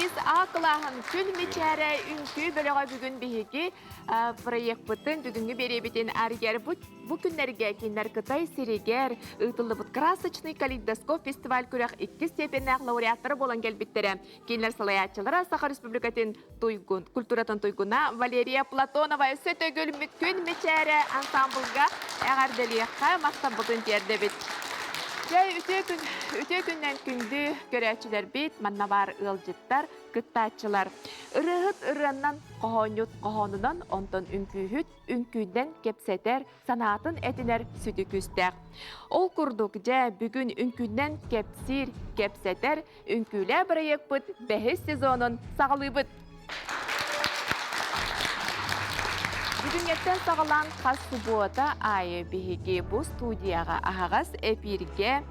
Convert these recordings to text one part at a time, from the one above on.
Мисс Аклахан күлмечәрі үнкі бөліға бүгін бейгі проект бұттын бүгінгі беребетін әргер бұл күнлерге кенлер Қытай сирегер ұтылы бұт красочный калейдоскоп фестиваль көрек 2 степеннәқ лауреаттары болан келбеттері. Кенлер салаятчылары Саха Республикатын культуратын тойгуна Валерия Платонова өсөт өгіл күлмечәрі ансамблға әғарделіяққа мақтан бұтын терді бет. Үте күннен күнді көрәтшілер бет, манна бар ылжыттар, кыттатчылар. Үрігіт ұрыннан қоғонынан онтон үнкүйіт, үнкүйден кепсетер, санатын әтінер сүті күстәк. Ол күрдік жа бүгін үнкүйден кепсир, кепсетер, үнкүйлі бірайек бұд, бәхес сезонын сағылы бұд. Бүгінгеттен сағылан қас субуыта айы бігеге бұл студияға ағағас әпирге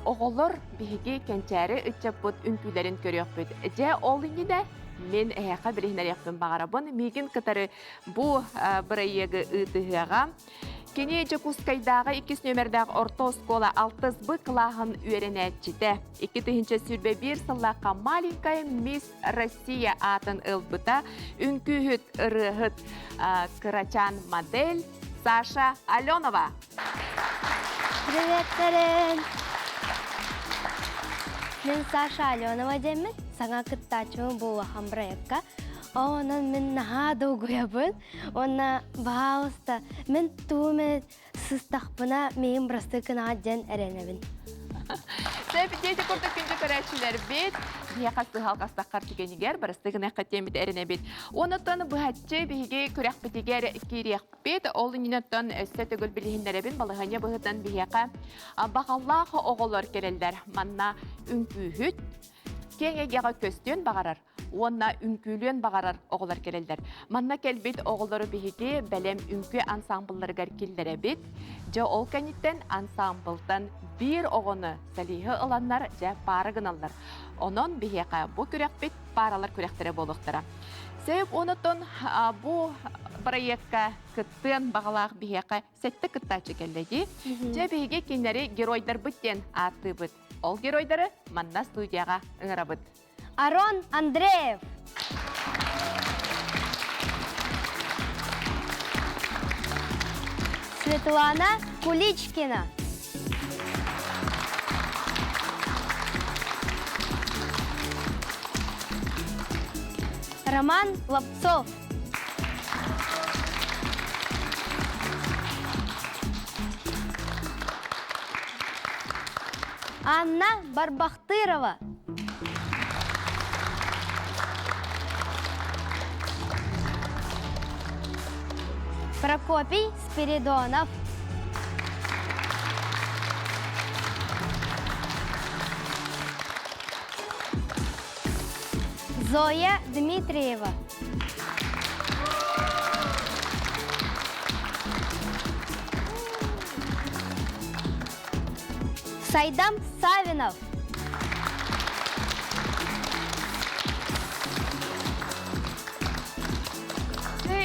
оғылыр бігеге кәнчәрі үтчап бұд үнкүйлерін көрек бұд. Жа олыны да мен әйіға білігінер яқпын бағарабын. Меген қытары бұл бірайегі ұтығыға. Кені Жакускайдағы 2 нөмірдағы орто скола 6 бы клағын үйеренәтчіді. 2 сүрбе 1 сыллаққа маленькая мисс Россия атын ылбыта үнкүйіт ұрығыт кырачан модель Саша Аленова. Привет, Карен! Мен Саша Аленова демін. Саңа кыттачымын бұл проектқа. Онан мен наға доғуябын. Онна бағауста мен туымет сыстақпына мейін бұрасты кіна ден әренебін. Сәп, дейті көрді күнді көрәтшілер бет, бияқасты халқастаққар түгенігер, бұрасты кіна қаттен бет әріне бет. Онытын бұхатчы бейге көрәқ бетігер керек бет, олы нинеттен өсі түгіл білігіндеребін, балығане бұғытын бияқа бағаллағы оғылар керелдер. Манна үнкүйіт, кеңегеға көстен бағарар. Онна үнкүлен бағарар оғылар келелдер. Манна келбет оғылары бейге бәлем үнкі ансамблларғар келдері бет. Жа ол кәнеттен ансамблдан бір оғыны сәлейі ұланлар жа парығын алар. Онын бейге бұл көрек бет паралар көректері болуқтыра. Сөйіп онытын бұл проектқа күттен бағалақ бейге сәтті күттачы келдеді. Жа бейге кенлері геройдар бүттен аты бұд. Ол геройдары манна студияға ұңыра бұд. Арон Андреев. Светлана Куличкина. Роман Лапцов. Анна Барбахтырова. Прокопий Спиридонов. Зоя Дмитриева. Сайдам Савинов.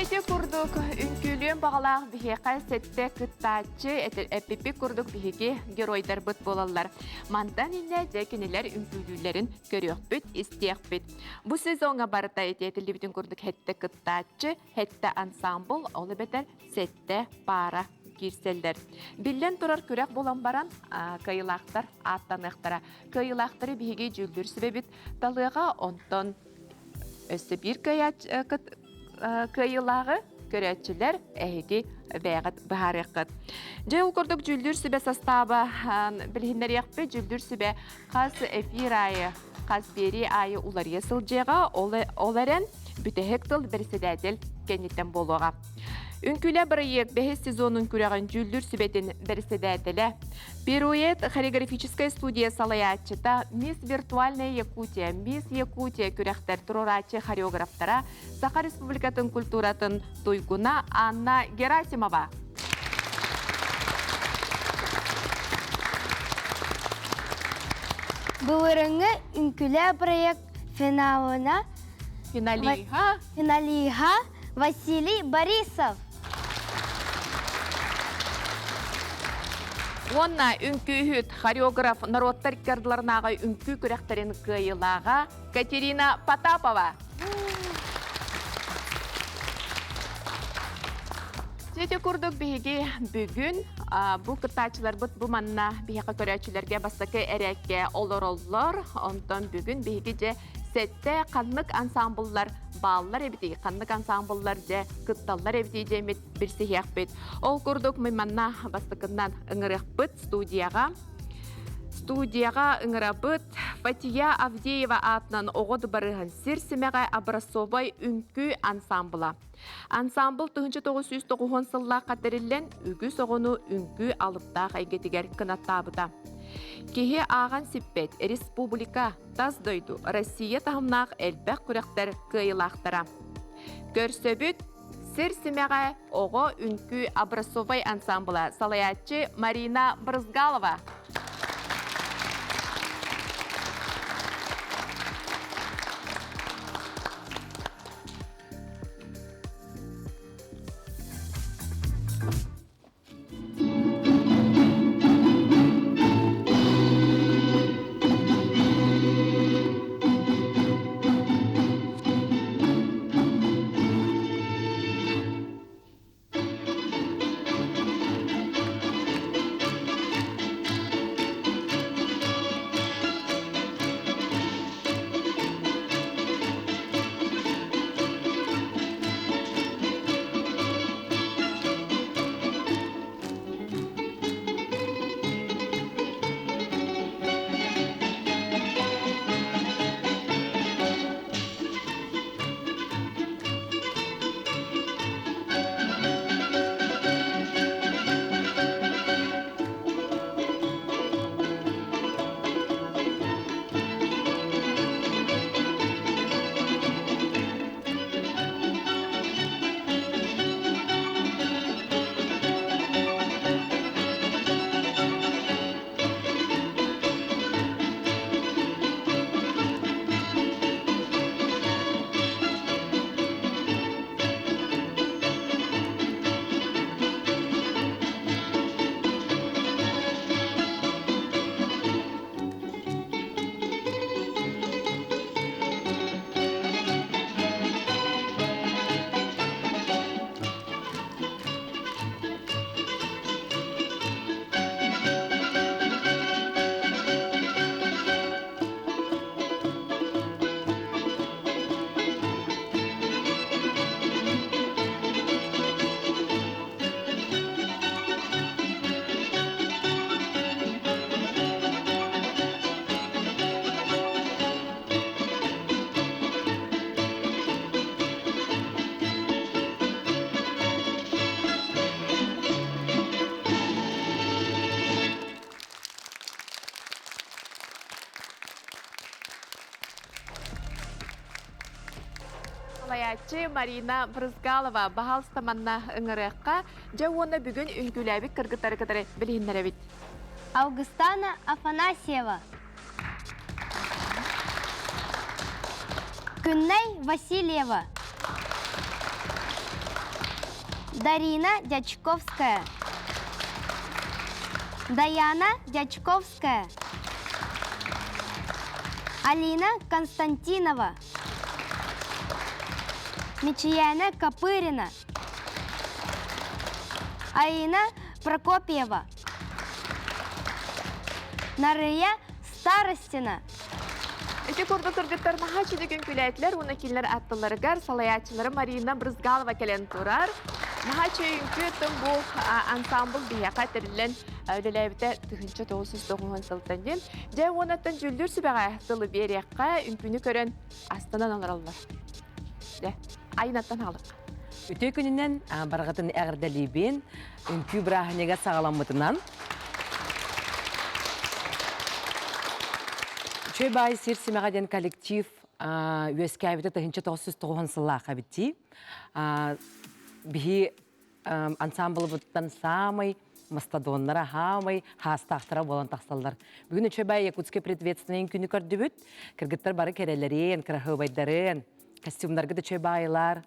Эти курдук үнкүлен бағалақ бігеқа сәтті күттачы әппепе курдук бігеге геройдар бұт болалар. Мандан инне дәкенелер үнкүлілерін көрек бүт, істеқ бүт. Бұл сезонға барыта ететілі бүтін курдук хәтті күттачы, хәтті ансамбл, олы бәтер сәтті пара кирселдер. Билен турар көрек болан баран кайылақтар аттанықтара. Кайылақтары бігеге жүлдір сүбебіт талыға онтон өсі бір кайылағы көрәтчілер әйге бәғіт бағарыққыт. Жайыл көрдік жүлдір сүбе састабы білгендер яқпе жүлдір сүбе қаз эфир айы, қаз бері айы улар есіл жеға оларын бүтәхек тыл бірседәділ кәнеттен болуға. Үнкүлі бірайек бәхес сезонын көреген жүлдір сүбетін бірседәділі. Перуэт хореографическая студия салаятчыта Мисс Виртуальная Якутия, Мисс Якутия көректер тұрорачы хореографтара Саха Республикатын культуратын тойгуна Анна Герасимова. Бұлырыңы үнкүлі проект финалиха Василий Борисов. Онна үнкүйхүт хореограф народтар кардыларнага үнкүй күрәхтерин кыйылага Катерина Потапова. Жете күрдік бігі бүгін бұл кыртачылар бұл манна бігі көрәчілерге бастықы әрәкке олар, онтан бүгін бігі же сәтті қанлық ансамбллар балылар әбітей, қанлық ансамбллар же кытталлар әбітей жемет бірсі яқпет. Ол күрдік мәйманна бастықынан ұңырық бұд студияға ұңырабыт Фатия Авдеева атынан оғыды барыған сірсімеға образцовай үнкі ансамбыла. Ансамбл 1990 сылла қатырылен үгіз оғыны үнкі алыпта қайгетігер кынаттабыда. Кеге аған сиппет республика таздойду Россия тағымнақ әлбәқ күректер кыйлақтыра. Көрсөбіт сірсімеға оғы үнкі образцовай ансамбыла салаятчы Марина Брызгалова. Салаятчы Марина Брызгалова бағалыстаманна ұңырыққа жауына бүгін үнкіләбік кіргітары кітары білгендері бит. Августана Афанасьева. Күннай Васильева. Дарина Дячковская. Даяна Дячковская. Алина Константинова. Мичияна Копырина. Аина Прокопьева. Нария Старостина. Эти курды кыргыттар нахачы деген күләйтлер, оны келер аттыларыгар, салаятчылары Марина Брызгалова келен турар. Нахачы үнкі бұл ансамбл бияқа тірілен өлеләбіті 1990 сылтан дем. Жай онаттан жүлдір сүбәға тылы берияққа үнкіні көрін астанан алыралар. Айнаттан халық. Өте күнінен барғатын әғірдәлейбен үнкі бірағынеға сағаламытынан. Чөй бай сирсимеғаден коллектив өске әбіті 1990 сылла қабітті. Бігі ансамблы бұттан самай, мастадонлара хамай, хастақтыра болан тақсалдар. Бүгін чөй бай якутске предветственен күні көрді бүт, кіргіттар бары керелерен, крахыбайдарын, костюмдарға да чөй байлар,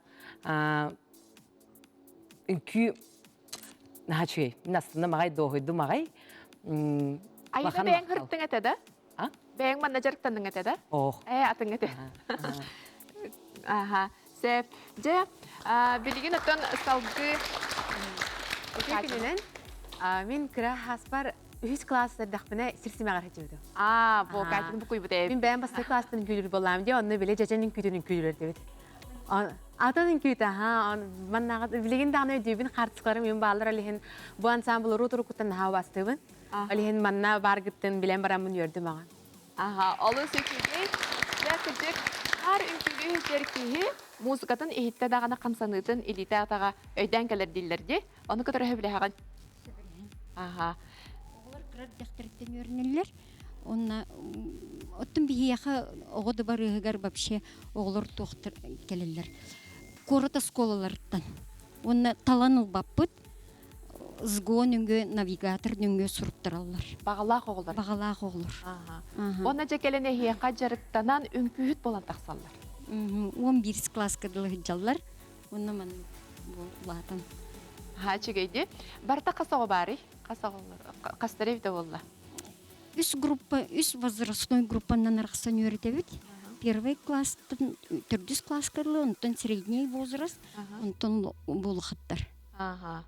үнкі, наға чөй, настында мағай доғыйды мағай, Айына Бахан бәң мақтал. хырттың әтеді? А? Бәң манна жарықтандың әтеді? Ох. Атың әтеді. Аха. Сәп. Же, білген өттен салғы... Көкелінен, мен кіра хаспар 3 класстардақпына сірсімеғар хәтімді. Бұл қайтын бұқой бұд әйіп. Мен бәйін басты класстың күйлер болам де, оны біле жачаның күйтінің күйлер дебет. Атаның күйті, маннағы білеген дағына өдейбін қартысқарым, мен балдар әліхен бұл ансамбыл ротыру күттен наға бастыбын. Әліхен манна бар күттен білен барамын өрді маған. Аха, олы сөкеге, бәкіжік, har үnkілі өтер кейі, музыкатын ehitте дағана қамсанытын илите атаға өйден кәлер диллерде, оны көтірі өбілі аған. Аха. Олар кырар дәхтәрттен өрнелер. Онна оттун бихияха оғоды барыгар вообще оғлар тоқтыр келелер. Корота сколалардан. Онна таланыл баппыт, сгон үңгө навигатор үңгө суруптаралар. Бағалақ оғылар. Бағалақ оғлар. Аха. Оны жекеліне хияқа жарықтанан үңкүйіт болан тақсалар. 11 класска дылы жаллар. Онна ман болатын. Ха, чегейді. Барта қасығы бары? Қастары евді болла. Үс группа, үс возрастной группанан арқсан өретебет. Первый класстан, 4 класскарлы, онтон средний возраст, онтон болуқаттар. Аха.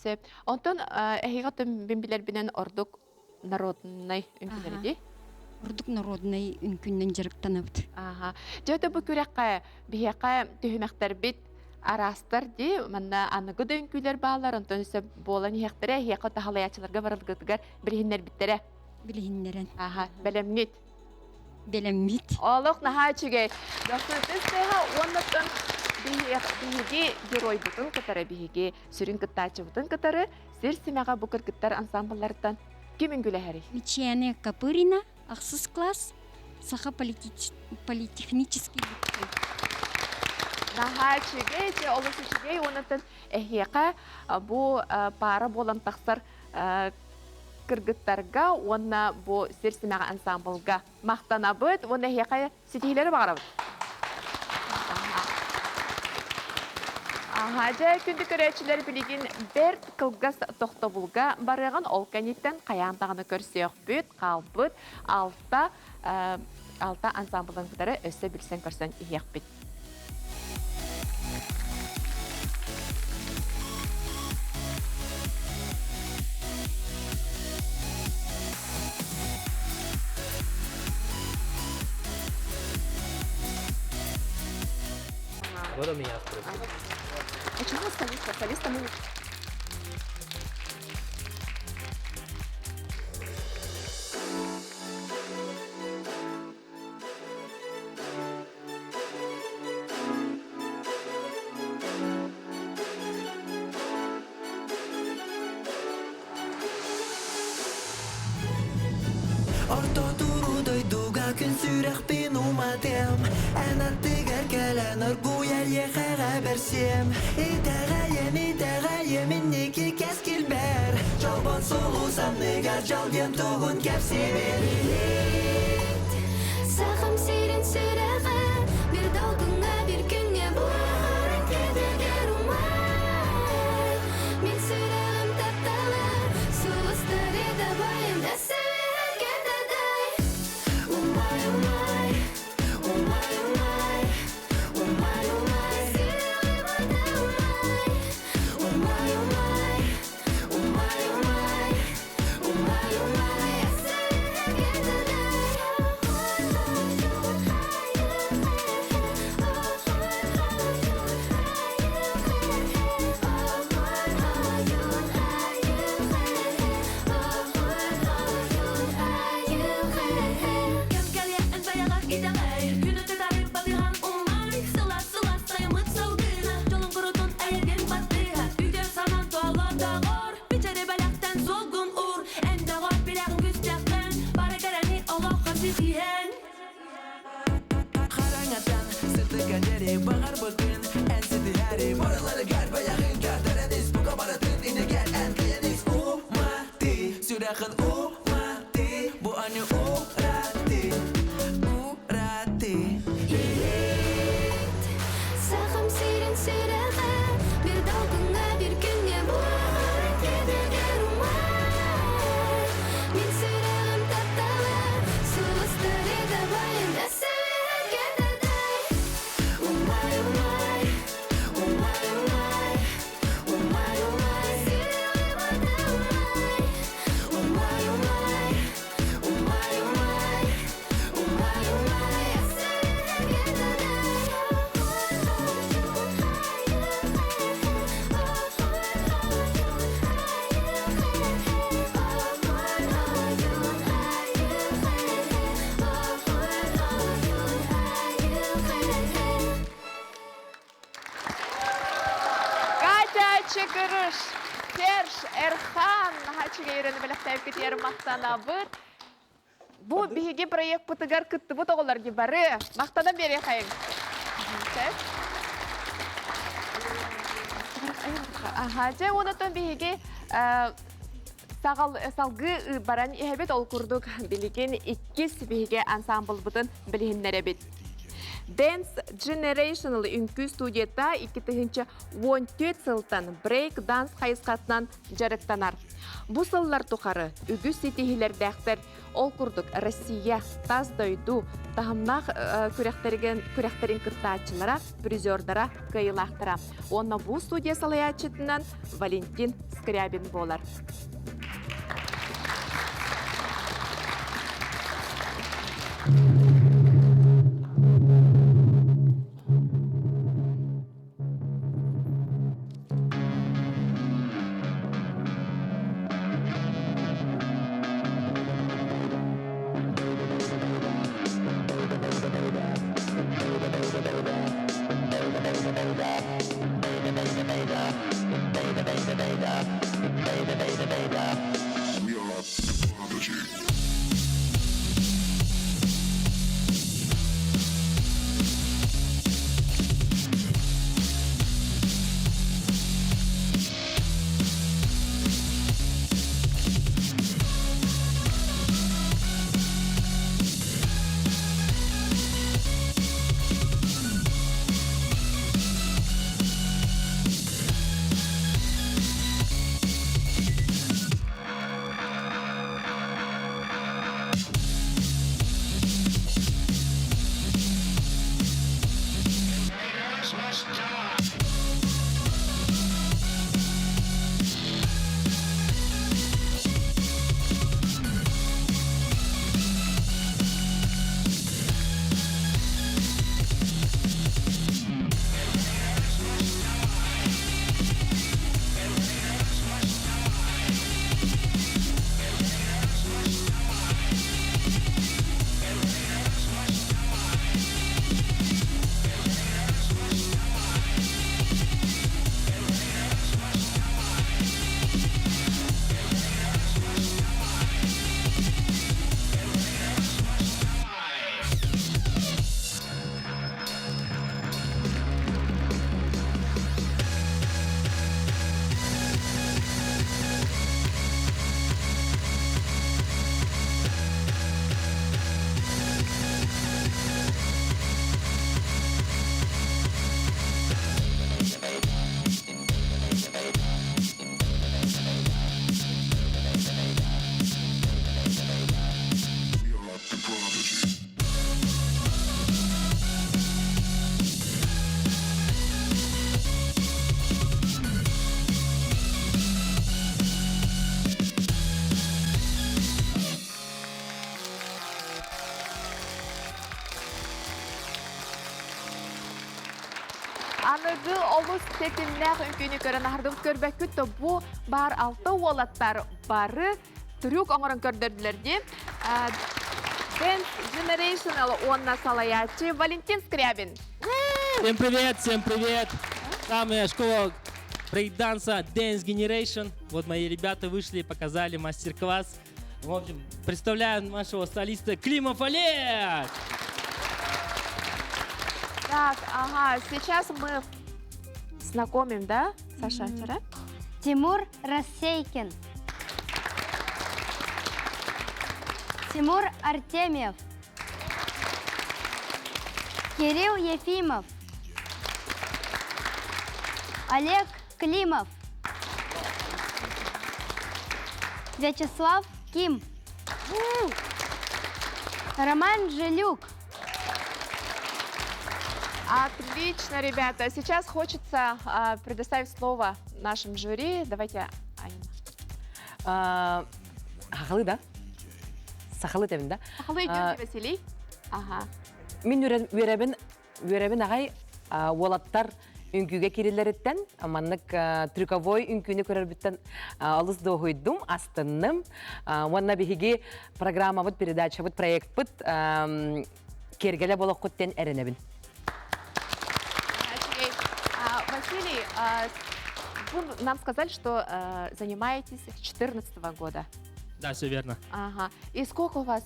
Сеп. Онтон әхиғатын бімбілер бінен ордық народный үңкілерді? Ордук народный үнкүннен жарыктанабыт. Аха. Жөті бұл күрекқа, бігеққа түйімәқтер бит арастар де, манна анығы да үнкілер бағалар, онтон үсі болан еқтірі, еққа тахалаячыларға барылғытығар бірхінлер біттері. Билиһиннерен. Аха, бәлемнет. Белеммит. Олық наха чүгей. Доктор Тестеха, оннаттан биһиге герой бұтын кытары, биһиге сүрін кыттачы бұтын кытары, сир симаға бұкыр кыттар ансамбльлардан кемін күлі Мичиане Капырина, ақсыз класс, саха политехнический лицей. Наха чүгей, че олысы чүгей, оннаттан әхеқа бұ пара болан тақсар кыргыттарга, онна бу сирсимага ансамблга мақтанабыт, онна хияқай сетихилері бағарабыт. Жа күнді көрәтшілер білеген бір қылғас тоқтабылға барыған ол кәнеттен қаяндағыны көрсеуқ бүт, қалбыт, алта ансамблын күдері өсі білсен көрсен ияқ бүт. Года меня спросили. А чего солиста? Солиста мы... Orto turu doiduga kun sürek bin umadem Ana tigar kalan orguya yekhara bersem Itagayem inneki keskil ber Jalban solu sam negar jalgem tugun kapsiber Sağım serin süreğe bir dalgınga bir günge buğarın kediger umay Min süreğim taptalı suğustari da bayım eser kededay Umay umay, umay umay, umay umay Süreğim ada umay Umay umay, umay umay, umay umay Eser kededay Karangatan sırtı kaderi bakar bakın En sedileri paraları garba yakın Karderenis bu kabaratın ine gel en kayanis Umati sürekın umati Bu anı urati Urati Sağım serin süreğe bir dalgınga bir günge buğarın kediger umay Üçüncü görüş. Serж Erhan haçıga yürünü bilektäp ketýär maqtanabır. Bu bihigi proyekt butygar kıttı bu toğular gibari. Maqtadan beri hayın. Aha, ondan bihigi salgı baran ihebet ol kurduk bilgin ikkis bihigi ansambl butun bilihinlere bit. Dance Generational ünkü studiyetta 2014 sıltan break dance hayıskatnan jarıktanar. Bu sıllar tukarı ügüs sitihilerdäktер ol kurduk Россия taz doydu tahamnaq kürekterin kırtaçılara, prizordara kıyılaqtıra. Onna bu studiya salayatçıtından Valentin Скрябин bolar. Anıgı olus tetimler ünkünü körün ahırdım körbeküt de bu bar altı olatlar barı trük oңырын kördürdülerdi. Dance Generational онна салаячы Валентин Скрябин. Всем привет, всем привет! Самая школа брейк-данса Dance Generation. Вот мои ребята вышли и показали мастер-класс. В общем, представляю нашего солиста Климов Олег! Так, ага, сейчас мы знакомим, да, Саша, вчера? Тимур Рассейкин. Тимур Артемьев. Кирилл Ефимов. Олег Климов. Вячеслав Ким. Роман Желюк. Отлично, ребята. Сейчас хочется предоставить слово нашим жюри. Давайте, Аня. Хақылы да? Сақылы тәбін да? Сақылы идем, Василий. Ага. Мен өрәбін ағай олаттар үңкüge кириллереттен, аманнык трюковой үңкüni көрөрбүттен алыс доғойдум, астынным. Онна бихиги программа бұд, передача бұд, проект бұд, кергеле болық құттен әрінебін. Василий, Вы нам сказали, что занимаетесь с 2014 года. Да, все верно. Ага. И сколько у вас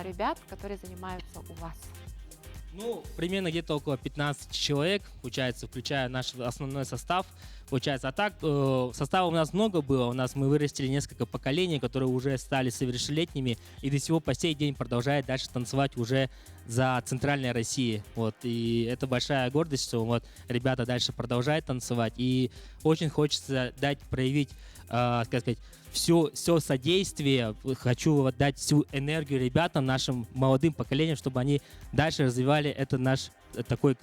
ребят, которые занимаются у вас? Ну, примерно где-то около 15 человек, получается, включая наш основной состав. Получается, а так, состава у нас много было. Мы вырастили несколько поколений, которые уже стали совершеннолетними и до сего по сей день продолжают дальше танцевать уже за Центральной Россией. Вот. И это большая гордость, что вот ребята дальше продолжают танцевать. И очень хочется проявить, как сказать, все содействие. Хочу вот дать всю энергию ребятам, нашим молодым поколениям, чтобы они дальше развивали это наш такой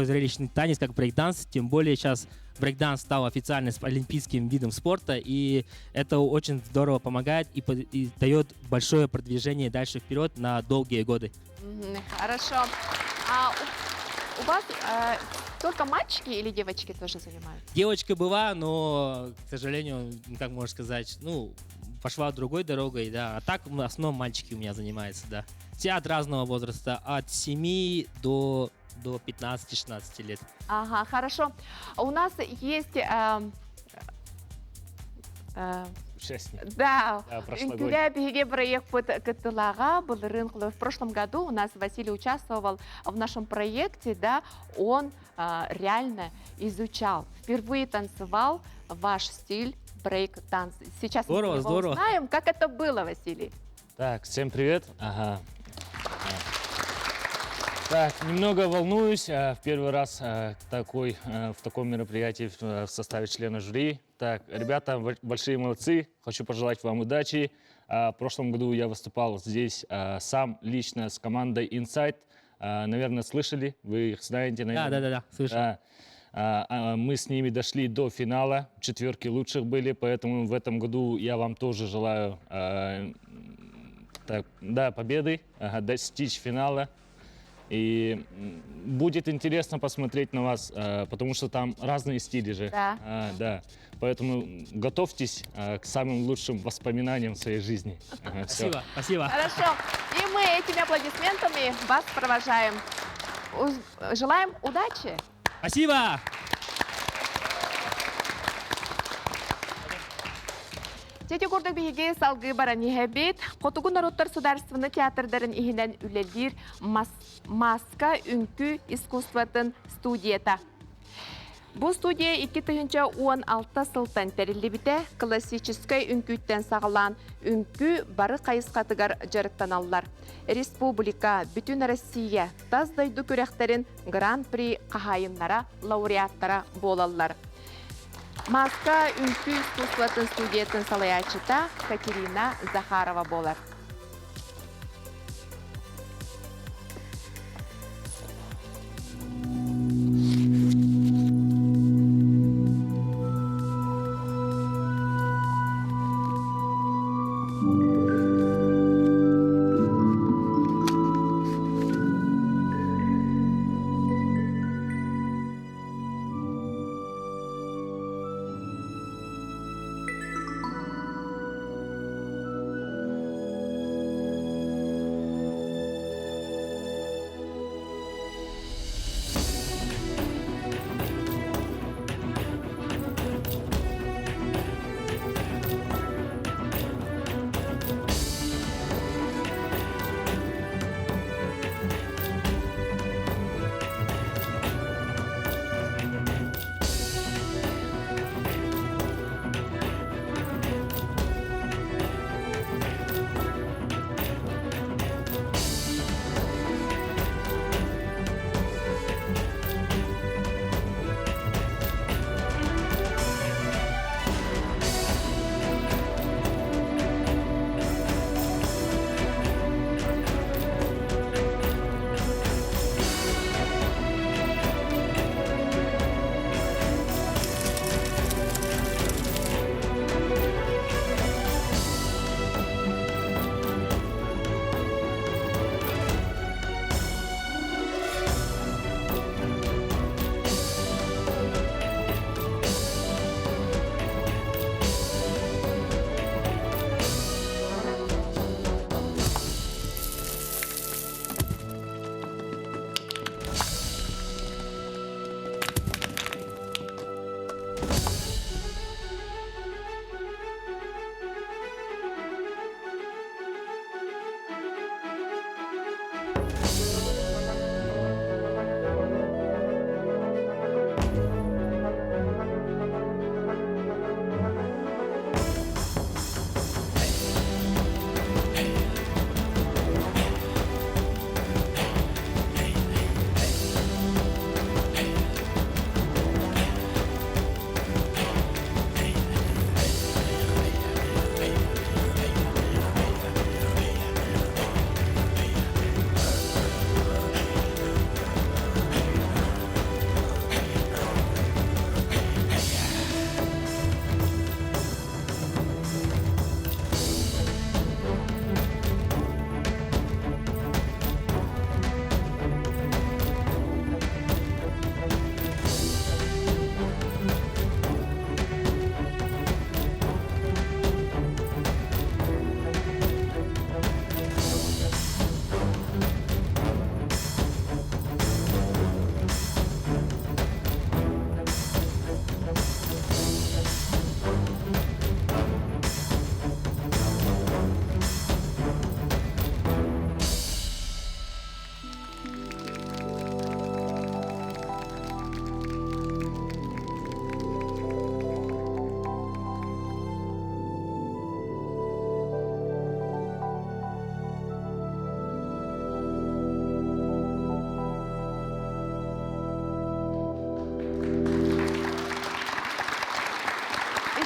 зрелищный танец, как брейкданс. Тем более сейчас брейкданс стал официально олимпийским видом спорта, и это очень здорово помогает и дает большое продвижение дальше вперед на долгие годы. Хорошо. А у вас только мальчики или девочки тоже занимаются? Девочка была, но, к сожалению, как можно сказать, пошла другой дорогой, да. А так, в основном, мальчики у меня занимаются, да. Все от разного возраста, от 7 до 15-16 лет. Ага, хорошо. У нас есть... Участник. Да, Да, прошлогодний. Инкюля биге проект под Катылага был рынок. В прошлом году у нас Василий участвовал в нашем проекте, да, он реально изучал, впервые танцевал ваш стиль брейк-танц. Сейчас Здорово, мы его здорово. узнаем, как это было, Василий. Так, всем привет. Ага. Так, немного волнуюсь. В первый раз в таком мероприятии в составе члена жюри. Так, ребята, большие молодцы. Хочу пожелать вам удачи. В прошлом году я выступал здесь сам лично с командой Inside. Наверное, слышали? Вы их знаете, наверное? Да, слышал. Да. Мы с ними дошли до финала. В четверке лучших были, поэтому в этом году я вам тоже желаю победы, достичь финала. И будет интересно посмотреть на вас, потому что там разные стили же. Да. Да. Поэтому готовьтесь к самым лучшим воспоминаниям своей жизни. Всё. Спасибо. Хорошо. И мы этими аплодисментами вас провожаем. Желаем удачи. Спасибо! Тети курдук биһиге салгы баран иһэбит, Хотугу народтар сударственный театрдарын иһинен үлелир маска үнкү искусстватын студията. Бу студия 2016 сылтан терилибите классической үнкүттен сағылан үнкү бары қайысқатыгар жарыктаналлар. Республика, бүтүн Россия таз дойду күрәхтерин гран-при қахайыннара, лауреаттара болаллар. Маска үнкү искусстватын студиятын салаячыта Катерина Захарова болар.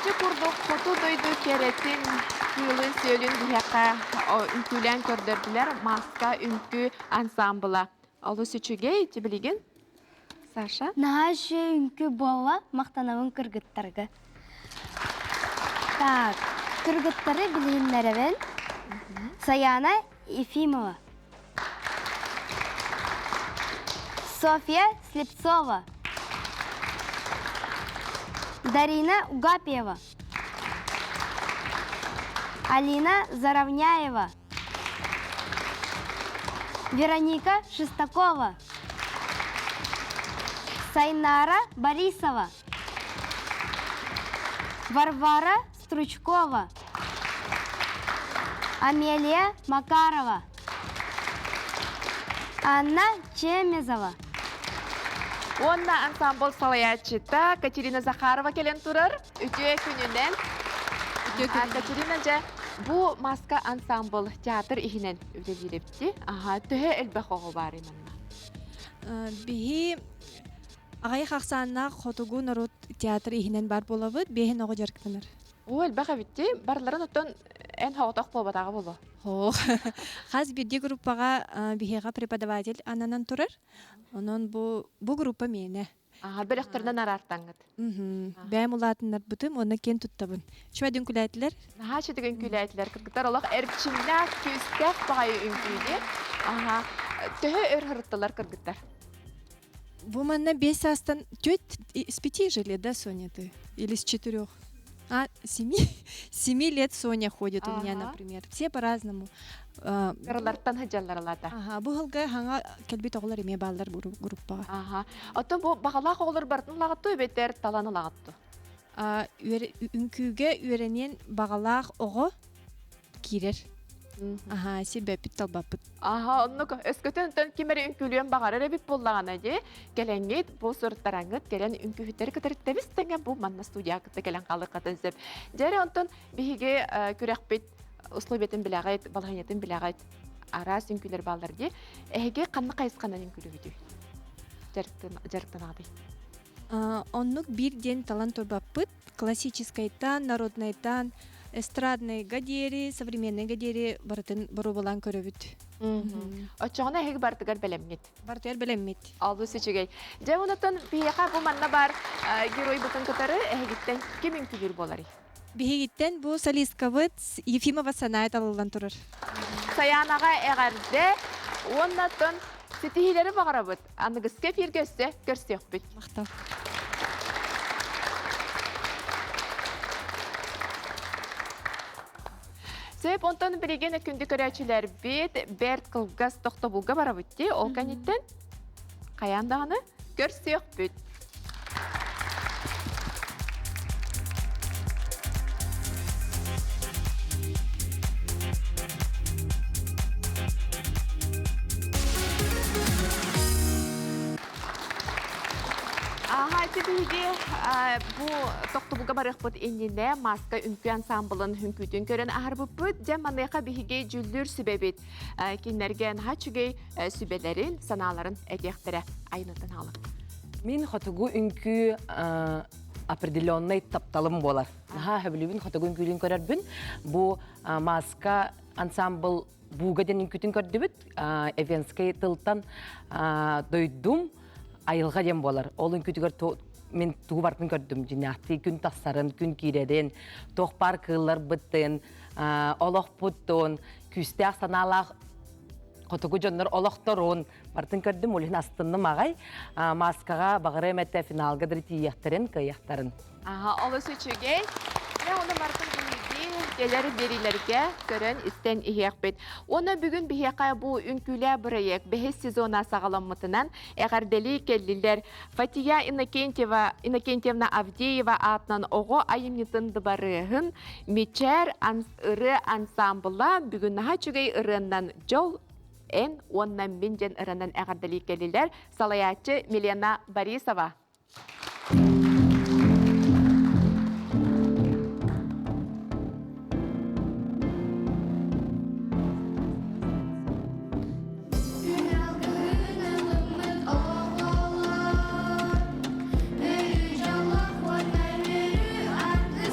Ити курдук хоту дойду керетин кылын сөлүн дияка үнкүлен көрдөрдүлер маска үнкү ансамбла. Алу сүчүге ити билеген? Саша? Наашы үнкі бола мақтанауын кыргыттарға. Так, кыргыттары білгенлерін Саяна Ефимова, Софья Слепцова, Дарина Угапьева, Алина Заровняева, Вероника Шестакова, Сайнара Борисова, Варвара Стручкова, Амелия Макарова, Анна Чемезова. Онна ансамбл салаячыта Катерина Захарова келен турар. Үтө күнүнен. Катерина же бу маска ансамбл театр ихинен үлелирепти. Аха, төһө элбехого бар иманна. Бихи агай хаксанна хотугу народ театр ихинен бар болабыт, бехин ого жарктанар. О, элбеха битти. Барларын оттон эн хоготок болбатага боло. Хо. Хаз бирди группага бихига преподаватель ананан турар. Онон бу группа мене. Аха, биректерден арартаңыт. Бәм улатыннар бутым, оны кен туттабын. Чуадын күләтләр. Аха, чедеген күләтләр кыргыттар олак эрпчимнак күстәк багай үнкүйди. Аха, төһө өрһырттылар кыргыттар. Бу манна 5 састан 4 с 5 жили, да, Соня, ты? Или с 4? 7 лет Соня ходит у меня, например. Все по-разному. Кырларттан хаҗаллар алата. Ага, бу хылга ханга келбит оглар эме балдар группага. Аха. Ото бу багалак оглар бартын лагытты бетер таланы лагытты. Үнкүгө үйренен багалак ого кирер. Ага, себеп талбапыт. Аха, оннук өскөтөн кимери үнкүлүен багары ребит боллагана же, келеңет бу сорттараңыт келен үнкүфтер кытырыттабыз тенген бу манна студия кытта келен калыр катынсып. Жери онтон биһиге күрәкпит условиятын билагайт, балганятын билагайт арас үнкүлөр балдар же, эге канны кайысканан үнкүлү бүтү. Жарыктан ады. Оннук бир ден талант торбапыт, классическайтан, народнайтан, эстрадный гадери, современный гадери бартын бору болан көрөбүт. Очоғына хег бартыгар белеммет. Бартыгар белеммет. Алды сүчегей. Же онотон бияқа бу манна бар герой бутын кытары эхегиттен ким үнкүлүр болары? Бихигиттен бу солистка быт Ефимова Санай талылан турар. Саянага эгерде онотон сетихилери багара бут. Аныгыске фиргөссе көрсөк бит. Мактал. Сөйп онтон билеген күнді көрәчілер бет Берт Кылгас тоқтобулга бара бүтті. Ол кәнеттен қаяндағыны көрсек бүт. Бу тоқтубуга барық бұд еніне маска үнкі ансамблын хүнкүтін көрін ағыр бұд жаманайқа біхіге жүлдір сүбебет. Кенлерген хачугей сүбелерін, саналарын әдектірі айнытын алып. Мен хотугу үнкі определенный тапталым болар. Хөбілігін хотугу үнкүлін көрербін. Бу маска ансамбл буғаден үнкүтін көрдібіт. Эвенскай тылтан дойдум айылға дем болар. Ол үнкүтігер мен туғы бартын көрдім. Жинақты күн тақсарын, күн киререн, тоқпар кыллар бұттын, олық бұттын, күстәқ саналақ қотығы жонлар олықтырын бартын көрдім. Олығын астынны мағай маскаға бағыры әмәтті финалға дұры тияқтырын, каяқтарын. Олы сөчіге, оны бартын келер берилерге көрін істен иек бет. Оны бүгін бігеқа бұл үнкүлі бірайек бәхес сезона сағаламытынан әғардели келділер Фатия Иннокентьевна Авдеева атынан оғы айымнетін дыбарығын мечер ыры ансамбыла бүгін наға чүгей ырыннан жол ән оннан бенжен ырыннан әғардели келділер салаятчы Милена Борисова.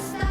Stop.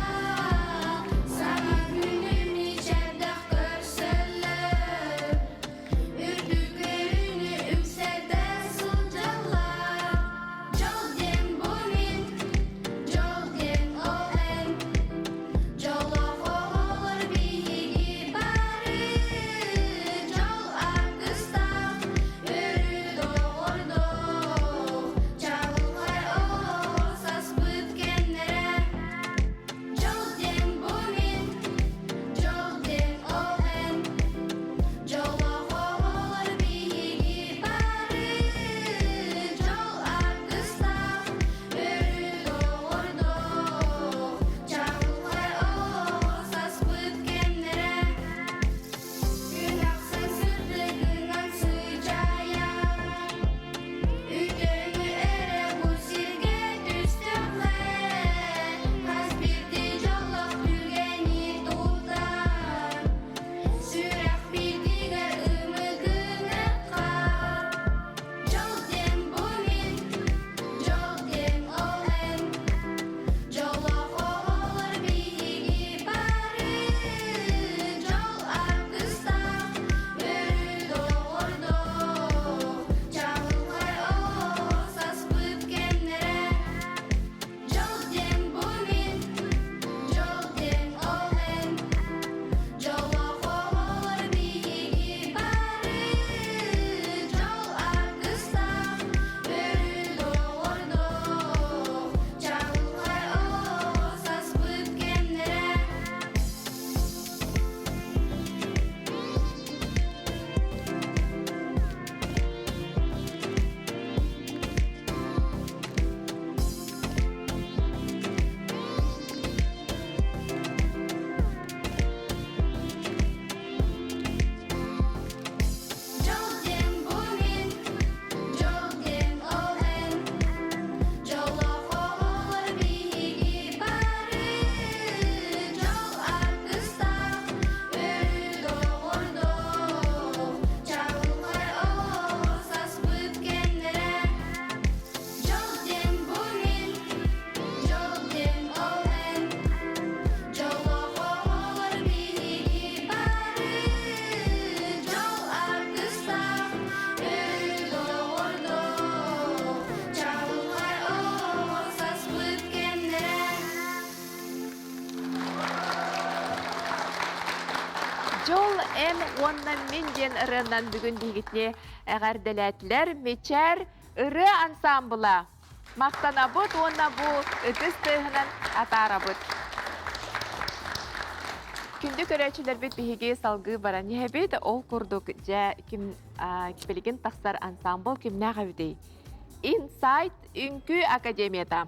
Жол эм онна менден ырынан бүгін бейгітне әғарделәтілер мечер ыры ансамбыла. Мақтана бұд, онна бұл үтіс тыгынан атара бұд. Күнді көрәчілер бет бейге салғы баран ебет, ол күрдік жа кіпелеген тақсар ансамбыл кімна ғавдей. Инсайт Үнкі Академията.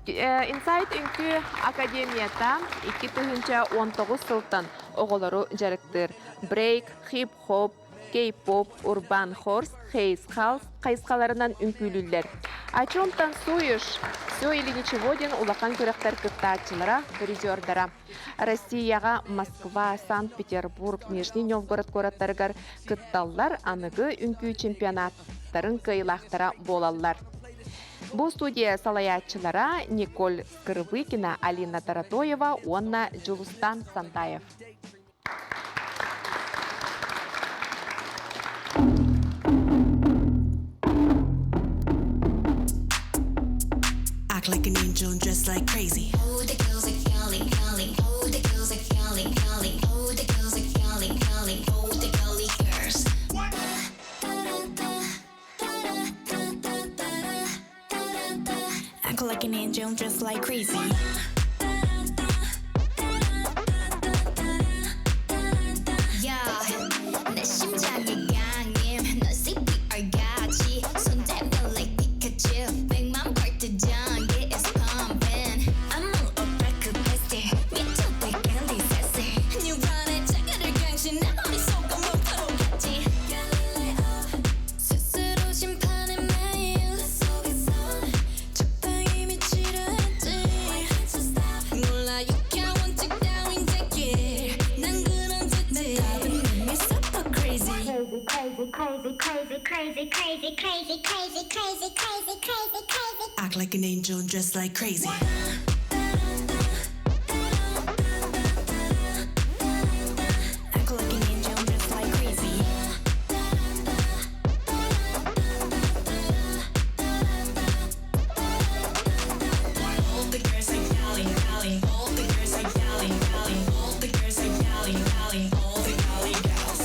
Инсайт Үнкі Академията 2019 сылтан оғылары жарықтыр. Брейк, хип-хоп, кей-поп, урбан хорс, хейс-халс қайысқаларынан үнкүлілер. О чем танцуешь? Все или ничего ден улақан көріқтер кыттачылара, дирижердара. Россияға Москва, Санкт-Петербург, Нижний Новгород городтарығар кытталлар анығы үнкү чемпионаттарын кыйлақтара болалар. Бұл студия салаятчылара Николь Скрывыкина, Алина Таратоева, Онна Джулустан Сантаев. Act like an angel and dress like crazy. Oh, the girls are calling, calling. Oh, the girls are calling, calling. Oh, the girls are calling, calling. Oh, the girly girls. Act like an angel and dress like crazy. Yeah, 내 심장이 강해. 넌 CPR 같이 손대면 like Pikachu. 100만 발트 전개 is pumping. I'm all back capacity. 미쳤대 candy sassy. New run의 자가를 강신해 머릿속은 못하겠지. 스스로 심판의 매일 속에서 적당히 미치려 했지. 몰라 유쾌한 원칙 따윈 제길. 난 그런 짓지. 내 답은 이미 super crazy. Act like an angel and dress like crazy. Act like an angel and dress like crazy. All the girls are yelling, yelling. All the girls are yelling, yelling. All the girls are yelling, yelling. All the yelling girls.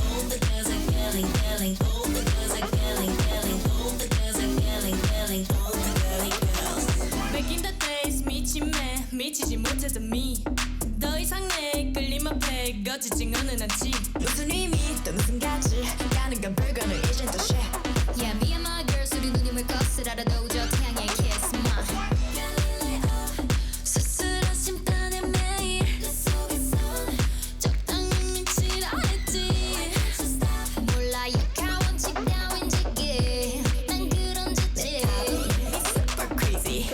All the girls are yelling, yelling. All the girls are yelling, yelling. All the girls are yelling, yelling. All the girly girls. Back in the days 미침에 미치지 못해서 더 이상 내 끌림 앞에 거치지 않지. 무슨 의미 또 무슨 가치 가는 건 불가능 이젠 또 shit. Yeah, me and my girls 우리 누님을 거스라도 저 태양에 kiss my. 스스로 심판의 매일 속에서 적당히 미치라 했지. 몰라 유쾌한 원칙 따윈 지게. 난 그런 짓지. Super crazy.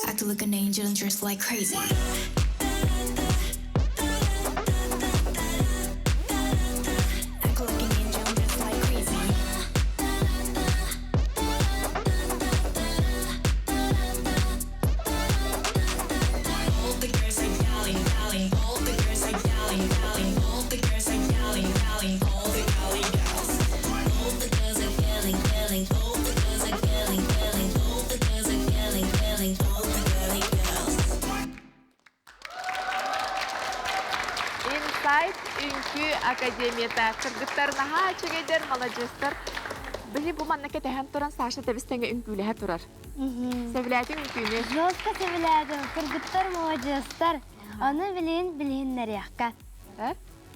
Act like an angel and dress like crazy. Act like an angel and dress like crazy. All the girls are yelling, yelling. All the girls are yelling, yelling. All the girls are yelling, yelling. All the yelly girls. All the girls are yelling, yelling. All the girls are yelling, yelling. All the girls are yelling, yelling. All the girly girls. Инсайт Үнкі Академията. Кыргыттар наха чөгейдер молодежьтар. Білі бұл маннеке тәхен тұран Саша тәбістенге үнкүліға тұрар. Сәвіләтің үнкүні. Жолка севлядым, кыргыттар молодежьтар. Оны билиннер яққа.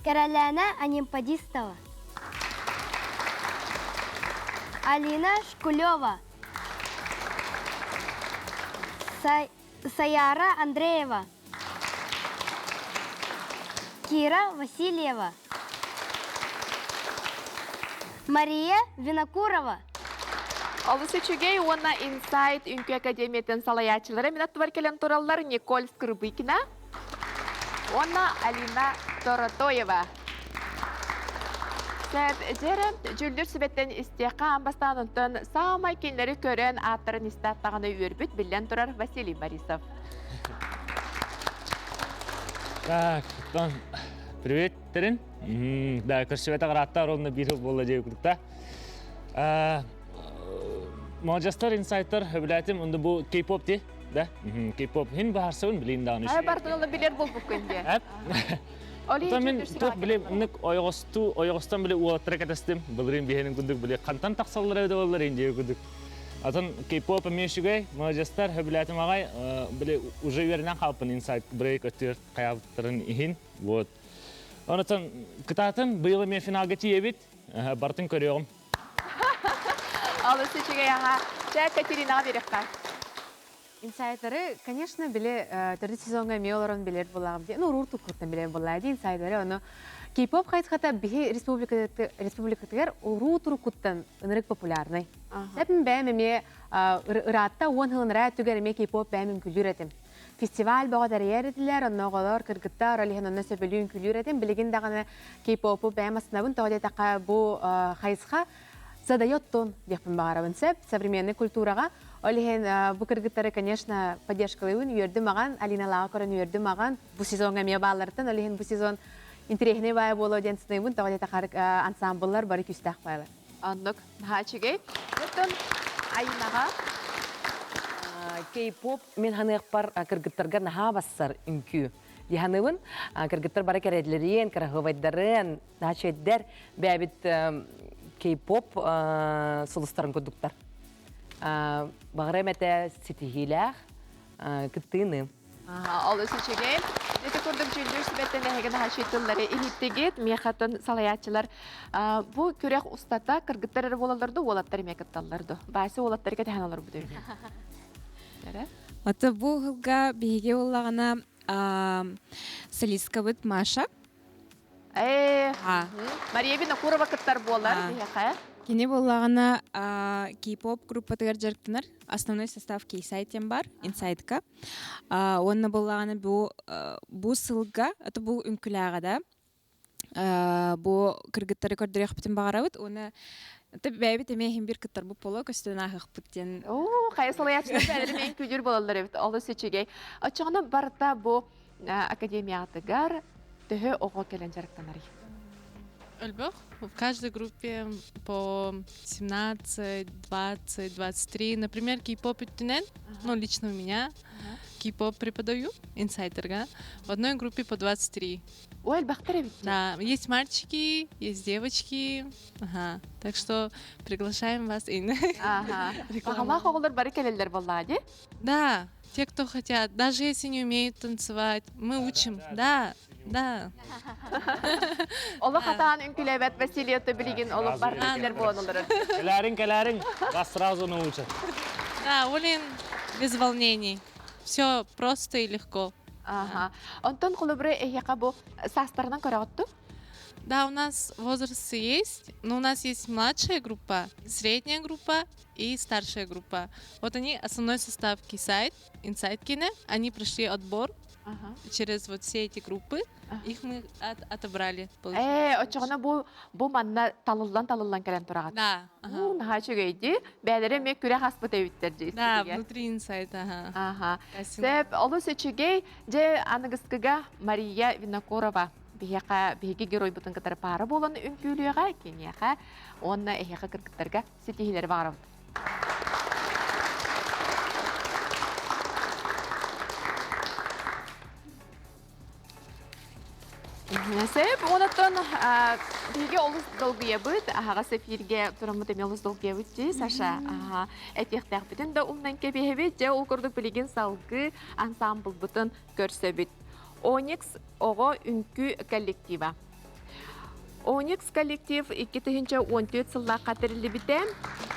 Каролина Анимпадистова. Алина Шкулева. Саяра Андреева. Кира Васильева. Мария Винокурова. Олысы чөгей онна Инсайт Үнкі Академиятын салаячылары минат бар келен тураллар Николь Скрыбыкина, онна Алина Таратоева. Сәп жерем жүлдір сүбеттен истеқа амбастан ұнтын самай кенлері көрен аттарын истаттағаны өрбіт білен тұрар Василий Борисов. Так, привет, Терен. Да, красивая грата ровно биру была девушка. Молодежь инсайтер, является он был кей-поп ти. да. Кей-поп хин баарсыбын билин дааны. Ай бартын олы билер бол бүккенде. Әп. Олы Та мен ечетер тук биле ник ойгостан биле уаттыра кетестим. Билрин бихенин күндүк биле кантан таксаллар өдө боллар инде күндүк. Атын кей-поп мешүгэй, молодежьтар хөбүләтим агай биле уже вернан халпын инсайд брейк өтөр каяптырын ихин. Вот. Онотон кытатын быйыл мен финалга тиебит. Бартын көрөм. Олы сечеге яға. Жа Катеринаға берек қай. Инсайдары, конечно, биле төрдү сезонга меолорон билер булагым. Ну, рурту куттан билер булагы инсайдары. Оны кей-поп хайцхата бихи республикатыгар рутуру куттан ынырык популярный. Сәпін бәмеме ыратта 10 хылынра түгәрме кей-поп бәмем күлүретим. Фестиваль бағадар ереділер, онна оғалар, кыргыттар, олихен онна сөбелуін күлүретим. Білеген дағаны кей-попу бәм асынабын, тоғадай тақа бұ хайцха задает тон, дехпен бағарабын сәп, современный культураға. Олихен бұ кыргыттары, конечно, поддержкалыйын, үйерді маған, Алина Лағакорын үйерді маған, бұ сезонға ме бағаларытын, олихен бұ сезон интерехне бай болу денсінайын, тоғадай тақар ансамблар бары күстақ байлар. Аннық, нағачыгей. Өттін айынаға. Кей-поп мен ханык бар кыргыттарга наха бассар үнкү. Диханыбын кыргыттар бара кередлерин, карахыбайдарын, нахачеддер бәбит кей-поп сулустарын көдүктар. Багырамете ситихилах кыттыны. Олы сечеге. Деті көрдік жүлдер сүбеттен әйген хашеттілері илиттегет, мехатын салаятчылар. Бұ көрек ұстата кыргыттар әрі болаларды, олаттары мекітталарды. Бәсі олаттары кәтіған алар бұд өрген. Аты бұл ғылға бейге олағына солистка бұд Маша. Мария Бина Курова кыттар болар. Кене болағына кей-поп группатығар жарықтынар. Основной состав кей-сайтен бар, инсайтка. Онна болағына бұл сылға, это бұл үнкілағада. Бұл кыргыттары көрдірі қыптен бағарауыд. Оны бәйбет әмейхен бір кыттар бұл полу көстен ағы қыптен. Қайысылы ячылы бәлері мен күдір болалар әбіт, олы сечегей. Очығына барда бұл академиятығар түхі оғы келен жарықтанар. Альбох, в каждой группе по 17, 20, 23. Например, кей-поп итинен, ну, лично у меня, кей-поп преподаю, инсайдерга. В одной группе по 23. Ой, Альбахтар ведь? Да, есть мальчики, есть девочки. Ага. Так что приглашаем вас. Ағалақ оғылар бары келелер боллади? Да, те, кто хотят. Даже если не умеют танцевать, мы учим. Да. Да. Олы қатаған үнкілебет Василиятты білеген олы бар кәселер боланылары. Кәләрін, вас сразу научат. Да, Олин, без волнений. Все просто и легко. Онтон құлыбыры әйеқа бұл састарынан көрағытту? Да, у нас возрасты есть, но у нас есть младшая группа, средняя группа и старшая группа. Вот они, основной состав Кей-сайт, Инсайд-кине, они прошли отбор через вот все эти группы, их мы отобрали. Очығына бұл манна талылан кәрен тұрағат. Да. Наға чөгейді, бәлері ме күрі қаспыт өйттер дейсіз. Да, внутри Инсайд, Сәп, олы сөчігей, же анығысқыға Мария Винокурова беге герой бұтын қытары пары боланы үнкіліға, кенеға, онына әйеға кіркіттарға сетихилері бағарауды. Сәп, онаттан беге олыс долгыя бұд, ағаға сәфирге тұрамыды мен олыс долгыя бұд жей, Саша, әтеқтәқ бұтын да ұмнан кәбе бет, же ол көрдік білеген салғы ансамбл бұтын көрсі бұд. Оникс оғы үнкі коллектива. Оникс коллектив 2014 сылла қатырылы бітен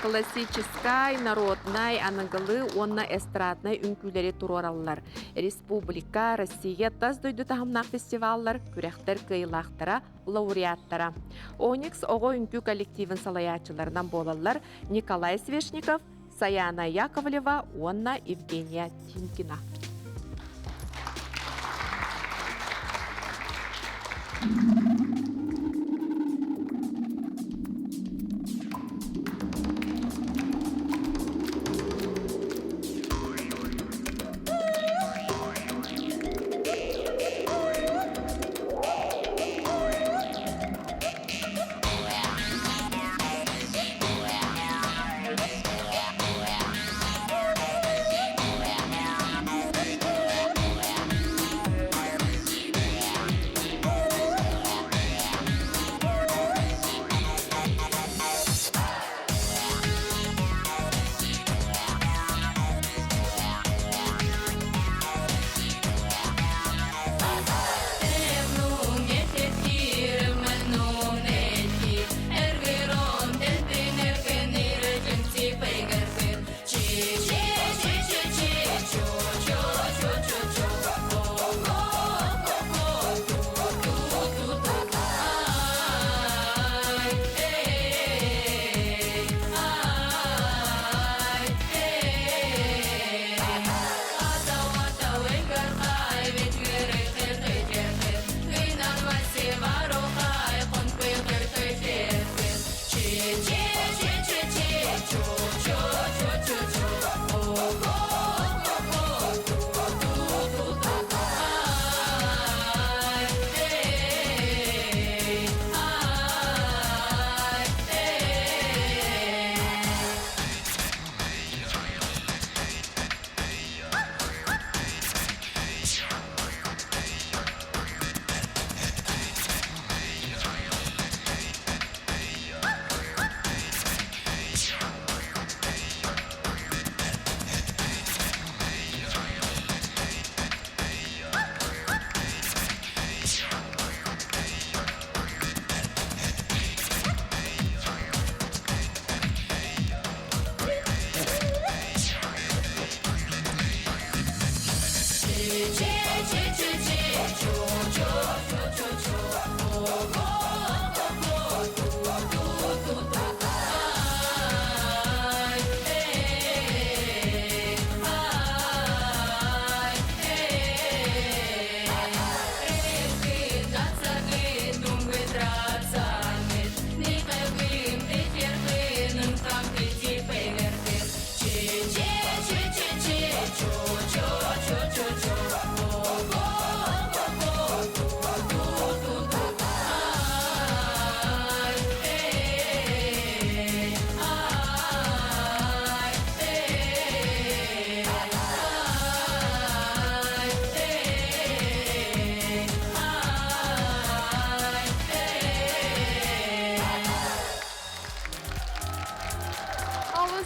классическай, народнай, анығылы, онна эстраднай үнкілері тұроралылар. Республика, Россия таз дойды тағымнақ фестиваллар, күректер кыйлақтара, лауреаттара. Оникс оғы үнкі коллективін салаячыларынан болалар Николай Свешников, Саяна Яковлева, онна Евгения Тинкина.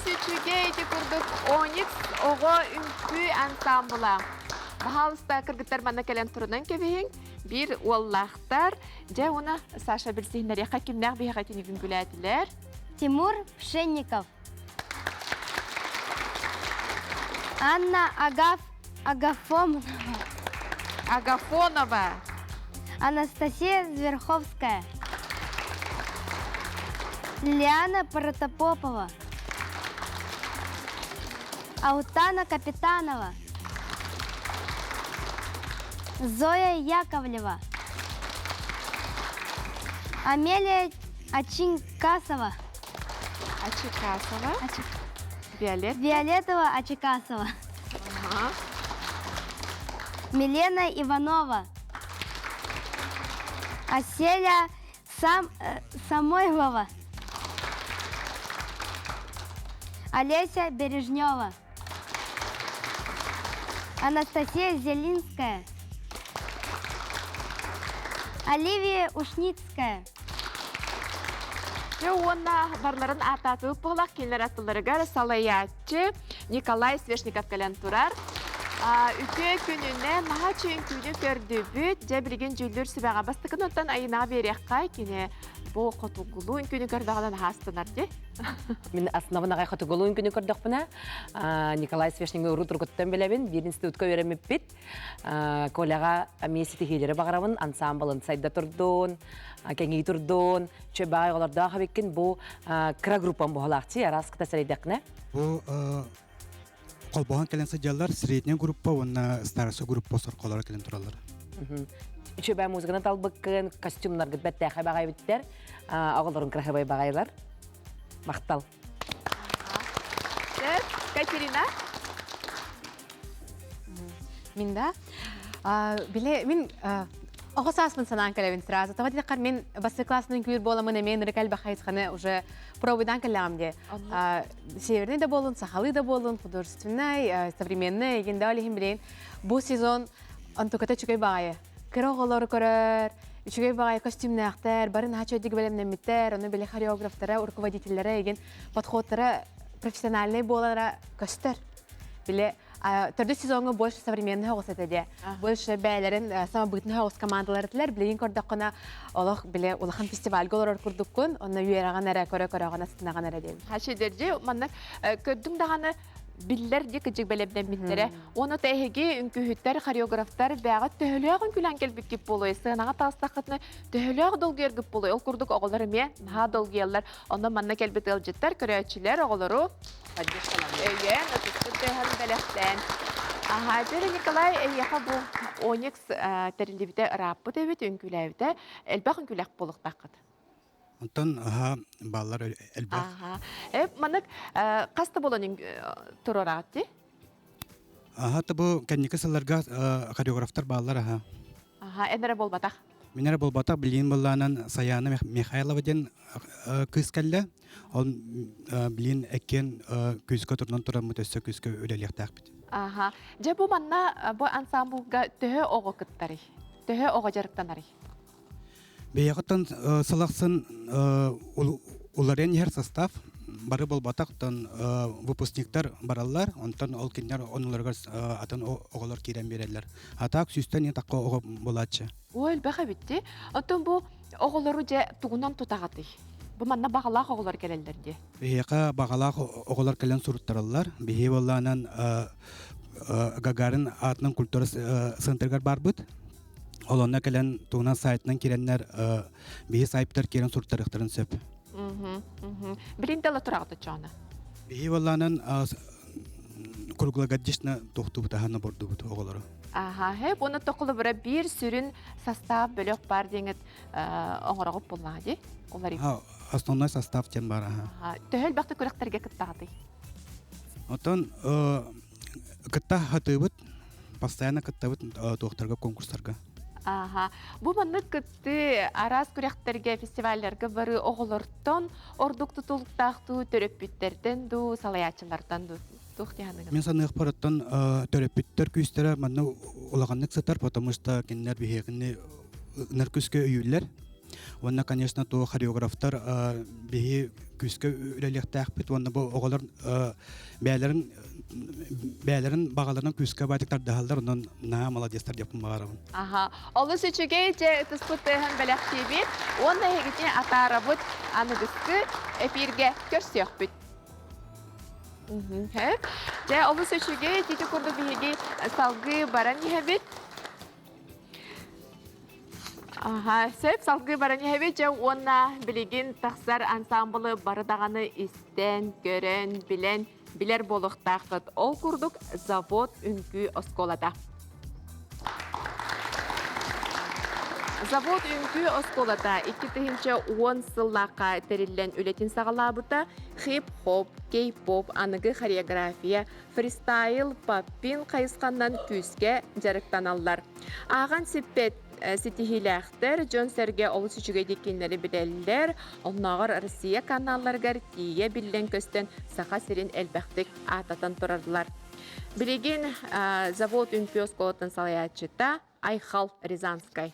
сүчүге ити курдук Оникс ого үмпү ансамбла. Бахалыста кыргыттар манна келен турунан кебейин. Bir уоллахтар. Же уна Саша билсиннер яка кимнәк бихатини күнгүләтиләр. Тимур Пшенников. Анна Агафонова. Анастасия Зверховская. Лиана Протопопова. Аутана Капитанова. Зоя Яковлева. Амелия Ачинкасова. Ачикасова. Виолетова Ачикасова. Ага. Милена Иванова. Аселя Самойлова. Олеся Бережнева. Анастасия Зелинская. Оливия Ушницкая. Онна барларын ататы ұппылақ келер аттыларыгар салаятчы Николай Свешников кәлен турар. Үке күніне маға чүйін күні көрді бүт, жәбілген жүлдер сүбәға бастықын оттан айына береққа кене бұл қотуғылу күні көрдіғалан хастынар де. Мен основына қай қотуғылу күні көрдіқ бұна. Николай Свешников ұру тұрғыттан біләбін, бір институтқа өреміп бет. Коллеға месеті хейлері бағарамын, ансамблын сайда тұрдың, кәңей тұрдың, чөбәғай оларда қабеккен бұл кіра группан бұғалақчы, арас қыта сәрейдіқіне. Бұл Колбоған келен сәджалар средняя группа, онна старшая группа сорқалары келен тұралар. Чөбәй музыканы талбықын, костюмлар гүтбәтті әқай бағай біттер, ағылдарын кірахыбай бағайлар. Мақтал. Катерина? Мен да? Біле, мен оғысасмын санан кәлевін сразу. Тава дедіқар мен басы классының күйір боламын, мен рекәл бақайысқаны уже пробуйдан кәліғам де. Северный да болын, сахалы да болын, художественный, современный, егенде олейхін білейін. Бұл сезон антуката чүгей бағайы. Кірі оғылары көрір, чүгей бағайы костюмнақтар, барын хачөдік бәлемнеметтер, оны біле хореографтары, руководителері, еген подходтары профессиональный болара көстер. Біле, төрді сезонғы больше современный хоғыс әтеде. Больше бәлерін самобытный хоғыс командалар әтілер. Білеген көрдіққына олық біле улахан фестивальгі олар көрдіққын, оны үйераған әрі көрі-көріған астынаған әрі дейін. Хашедерде, маннақ көрдің дағаны биллер де кіжік бәлебден біттері. Оны тәйхеге үнкүхіттер, хореографтар бәға төхіліғын күлән келбік кеп болуы. Сығынаға тағыстақытыны төхіліғ долгер кеп болуы. Ол күрдік оғылары ме, маға долгерлер. Оны манна келбет әлжеттер, көрәтшілер оғылары. Өйен, өтікті төхілін бәлектен. Жері Николай, яқа бұл Оникс тәрілдебіте раппы дәбет үнкүләбіте, әлбәқ үнкүләқ болық тақыд. Онтан балалар әлбәқ. Манық қасты болының тұрыр ағытты? Бұл кәнекі сылларға хореографтар балалар. Әнәрі болбатақ? Менәрі болбатақ білейін болғанын Саяна Михайлова ден күз кәлі. Ол білейін әккен күзгі тұрынан тұран мұтөсі күзгі өлелектақ біт. Же бұл манна бұл ансамблға төхі оғы күттары, төхі оғы жарықтанары? Бейяғыттан сылақсын оларен ер состав бары болбатақтан выпускниктар баралар, онтан ол кендер оныларға атын оғылар керен берелер. Атақ сүйістен ең таққа оғы боладшы. Ой, бәға бітті. Онтан бұл оғылары же тұғынан тұтағаты. Бұл манна бағалақ оғылар келелерде. Бейяға бағалақ оғылар келен сұрыттаралар. Бейе болғанын Гагарин атының культура сынтырғар бар бұд. Олонна келен туğuna сайтынан керенler бейе сайыптар керен сұрттарықтарын сөп. Білінділі тұрағыды чоны? Бейе болғанын круглогодична тоқту бұтағаны борду бұт оғылары. Оны тоқылы бірі бір сүрін состав бөлік бар деңіз оңырағып болмады? Основной состав тен бар. Төхіл бақты көректерге күттағыды? Отон күтті хаты бұт, постоянно күтті бұт тоқтарға конкурстарға. Бұл манны күтті арас көректерге фестивальдерге бары оғылырттан ордық тұтылықтақты төріп бүттерден ду, салаячылардан ду. Мен санық параттан төріп бүттер күйістері манны олағанлық сатар, потому что кенлер бейгінне нәркүске үйілер. Онна, конечно, то хореографтар беги күскө үлелектәкпит, онна бу оголор бәлерин багаларынан күскө байтыктар дахалдар, оннан на молодецтар деп багарам. Аха. Олы сөчүгей же туспуттыгын белектебит. Онна хегите атарабыт аныгыскы эфирге көрсөкпүт. Же олы сөчүгей тити курду биги салгы баран ехебит. Ага, сөп салгы баран ехебит же онна билигин тахсар ансамблы барыдағаны истен, көрен, билер болуқтақыт. Ол курдук завод үнкү осколада. Завод үнкү осколада 2010 сыллақа терилен үлетін сағалабыта хип-хоп, кей-поп, анығы хореография, фристайл, паппин қайысқаннан күске жарықтаналар. Аған сиппет ситихиләхтер, Джон Серге олы сүчіге декенлері білелілер, оннағыр Россия каналларғар тие білден көстен сақа сирин әлбәқтік ататан тұрардылар. Білеген завод үнкү осколатын салаятчыта Айхал Рязанскай.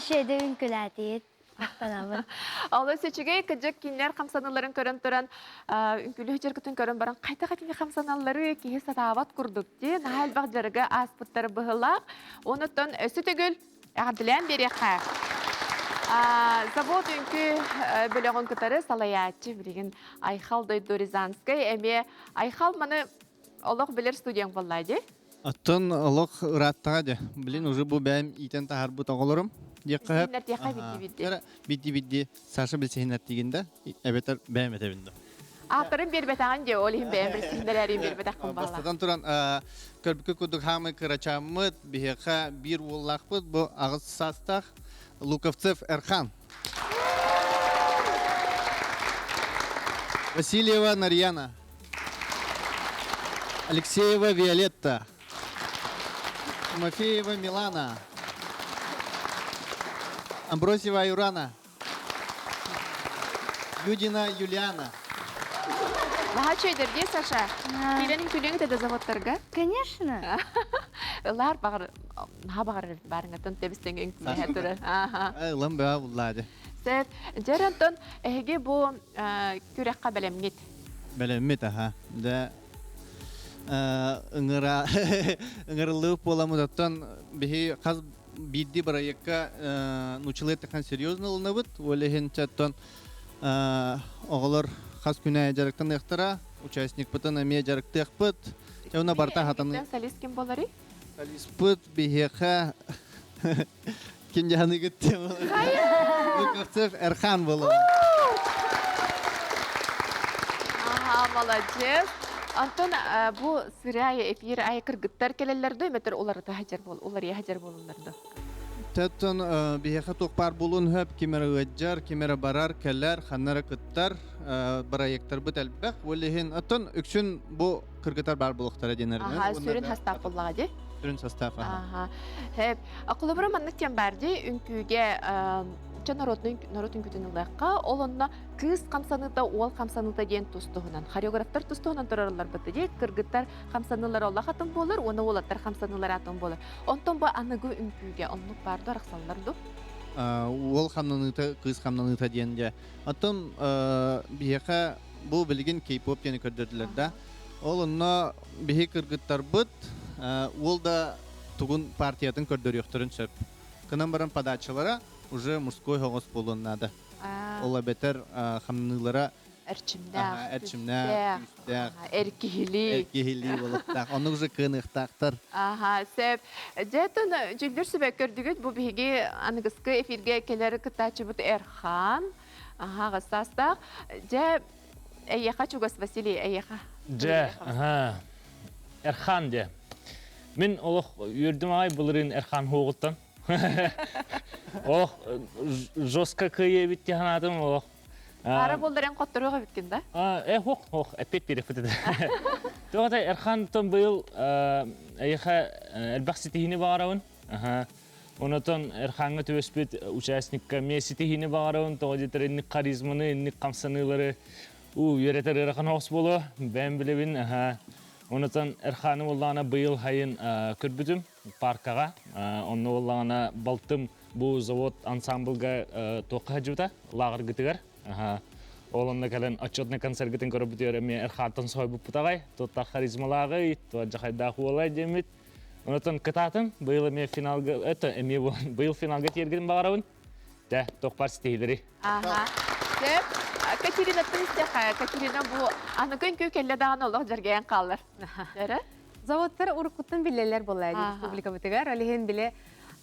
Şeyde ünkülätiit. Ақтанабын. Олы сөчіге кіжік кенлер қамсаналарын көрін тұран, үnkілі жеркітін көрін баран қайта-қайтынге қамсаналары кейі сатават күрдік де, нағал бақ жарығы аспыттары бұғылақ, оныттан өсі түгіл әғаділен береқі. Завод үнкі бөліғын күтары салаятчы білеген Айхал Дойду Рязанскай. Әме Айхал маны олық білер студияң боллайды? Аттан олық ұраттаға де. Білін, уже бұл бәйім итен тағар бұт оғылырым. Синер тияқа битти-битти. Битти-битти. Саша білсейінат дегенде, әбетер бәйім әтебінді. Ақтырын бербетаған де, олығын бәйім білсейіндер әрін бербетақын бағла. Бастадан тұран, көрбікі күдік хамы кырачамыд, бігеқа бір олақпыд, бұл ағыз састақ Луковцев Эрхан. Васильева Нарьяна. Алексеева Виолетта. Тимофеева Милана. Амбросьева Юрана. Юдина Юлиана. Нағачойдыр де, Саша? Келенің күлеңі деді заводтарға? Конечно. Лар бағыр барыңа тон тебістен өңкілі әтірі. Лам бәа бұллады. Сәп, жарантон әйге бұл күрекқа бәлемнет. Бәлемнет, аха. Да ыңырылып боламыдаттан бихи қаз бидди проектка нучылы тахан серьезно лнавыт, олеген чаттон оғылар хас күнә жарықтан ықтыра, участник бұтын әме жарықты әқпыт. Жауна барта хатаны. Солист ким болары? Солист бұт, бігеха, кем жаны күтті болары. Луковцев Эрхан болары. Ага, молодец. Антон, бу сырая эфир ай кыргыттар келелерді, метр олар хажар бол, олар я хажар болуларды. Тәттон бігеха тоқпар болуын хөп, кемері ғаджар, кемері барар, кәлер, ханнары күттар, проекттар бұт әлбәқ. Олеген, аттон үксін бұ кыргыттар бар болуқтары денерден. Ага, сүрін хастап болуға де? Сүрін састав. Ага. Хеп, ақылыбыры маннықтен бәрді үнкүйге народ үнгүтін ұлаққа, ол онына кыз қамсаныда, ол қамсаныда ден тұстығынан, хореографтар тұстығынан тұрарылар бұты де, кыргыттар қамсанылар олақ атын болыр, оны олаттар қамсанылар атын болыр. Онтон ба анығы үнкүйге, онлық барды арақсалыларды? Ол қамнаныта, кыз қамнаныта денде. Атын бейеқа бұл білген кей-поп дені көрдірділер да. Ол онына бейе кыргыттар бұт, ол да тұғын партиятын көрдір еқтірін сөп. Кынан баран подачалара уже мужской голос болуын надо. Ола бетер хамнылара әрчімнәк, әркехили болықтақ. Оны уже кынықтақтыр. Ага, сәп. Жәтін жүлдер сөбәк көрдігіт, бұл бейге анығысқы эфирге келері кітачы бұд Эрхан. Ага, ғыстастақ. Жә, әйеқа чугас, Василий, әйеқа. Жә, Эрхан де. Мен олық үрдім ағай бұлырын Эрхан хоғыттан. Ох, жестко кые бит тянатым, ох. Ара болдырен қоттыруға біткен да? Ох, опять перепутады. Тоғатай, Эрхантон был, айха әлбақ сетихini бағарауын. Онотон Эрханға төспет участникка ме сетихini бағарауын, тоғадетер еннік қаризманы, еннік қамсанылары, үйретер Эрхан оғыс болу, бән білебін. Онотон Эрханы олағына бұйыл хайын көрбітім паркаға. Оны олағына балтым бұл завод ансамблға тоққа жүта, лағыр гітігер. Олында кәлін отчетный концерт гітін көрбітер, мен Эрхантын сой бұп бұтағай, тотта харизмалағы, тотта жақайдағы олай демет. Онотон кітатын, бұйыл финалға тергетін бағарауын, тоқпар сетейдері. Катерина Тыстяха, Катерина бұл анығын көй келі дағын олық жүрген қалыр. Заводтар уркуттан билелер болайды республика бытыгар, алихен биле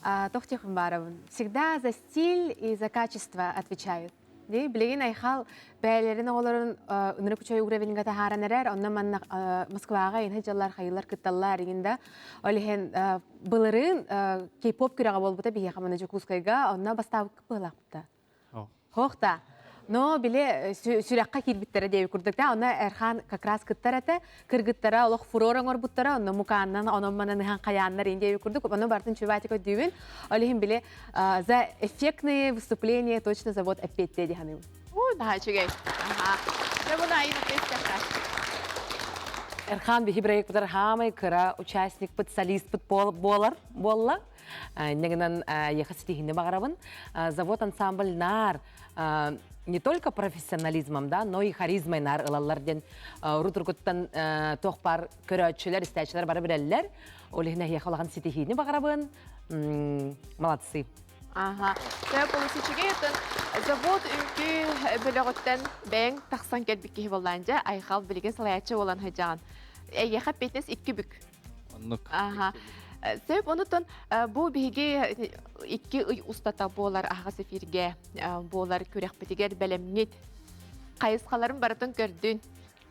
тохтехын барабын. Всегда за стиль и за качество отвечают. Билеген айхал бәлерін оғыларын үнірі күчай уровеньға тахаран әрер, онна манна Москваға енхі жаллар қайылар күтталлар егінді. Алихен бұлырын кей-поп күріға болбыта бейе қаманы жүкускайға, онна бастау күппылақ бұта. Хоқта. Но биле сүрәкка кирбиттәре дәй күрдәктә, аны Эрхан как раз кыттарата, кыргыттара олох фурорың орбуттара, аны муканнан, аны манан хан каяннар инде күрдүк, аны бартын чуватика дивен, алихим биле за эффектные выступления точно завод опять ди ханым. Да, чугай. Ага. Дәбуна айны тестәка. Эрхан бихибрейк бутар хамай кыра участник бут солист бут болла. Негенан яхаситихинде багарабын. Завод ансамбль нар не только профессионализмом, да, но и харизмой нар ылалларден рутургуттан тоқпар көрөтчүлөр, истечилер бары билелер. Олихне яхалаган ситихини багарабын. Молодцы. Ага. Та полусичиге ятын завод үнкі бөлөгөттен бәң тақсан келбікке болланжа айхал білген салаячы olan хыжан. Яха петнес 2 бүк. Ага. Сөп онутон бу биге 2 ый устата болар ағас эфирге болар көрәкпетигер бәлемнет. Кайысқаларын барытын көрдүн.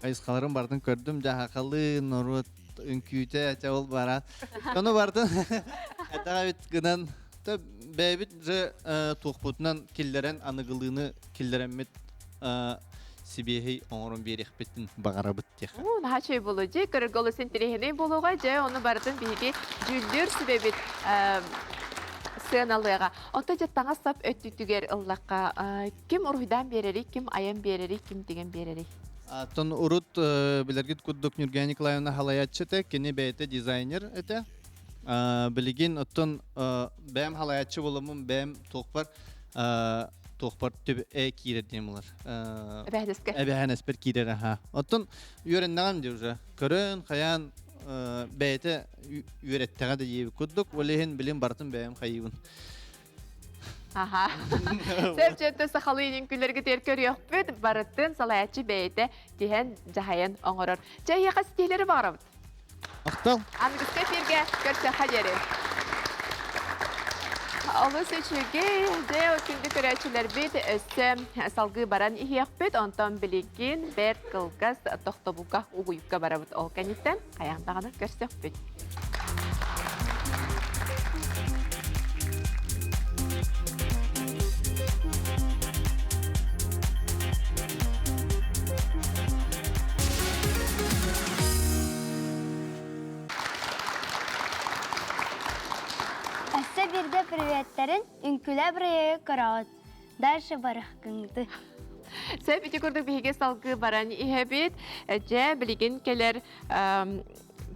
Кайысқаларын бардын көрдүм, жахақалы норут үнкүйте әте ол барат. Оны бардын әтаға бит гынан бәйбіт же тоқпутынан келдерен анығылыны келдеремет Сибехи оңырын берек беттін бағара бүттек. Наға чөй болу же, көрірголы сентерехіне болуға же, оны бардың бейге жүлдер сүбебет сыналыға. Онта жаттаңа сап өттүтігер ұллаққа. Кім ұрғыдан берері, кім аян берері, кім деген берері? Тон ұрыт білергет күддік Нұрген Николаевна халаятчы те, кені бәйті дизайнер әте. Білеген оттон бәм халаятчы болымын, бәм тоқпар төбі кирер демілер. Әбәхінеспер? Әбәхінеспер кирер, аха. Оттон үйерін нағам де уже. Көрін, қаян бәйті үйреттіға да ебі күддік, олеген білім бартын бәйім қайыбын. Аха. Сәпчетті сақалыйнен күлерге теркер еқпет, барыттын салаятчы бәйті деген жағайын оңырыр. Жай еқа стейлері бағырабыд? Ақтал. Ангысқа перге көрсе қадері. Олы сөчіге де өткінді көрәчілер бет өсі салғы баран иеқпет, онтан білеген бәр қылғыз тоқтабуға ұғыйыққа барабыд ол кәнеттен қаяқтағаны көрсе өқпет. Әссе бірді приветтерін үнкілі бірге қарауыд. Дальше барыққыңды. Сәп үті көрді бігі салғы баран иебет, жә білеген келер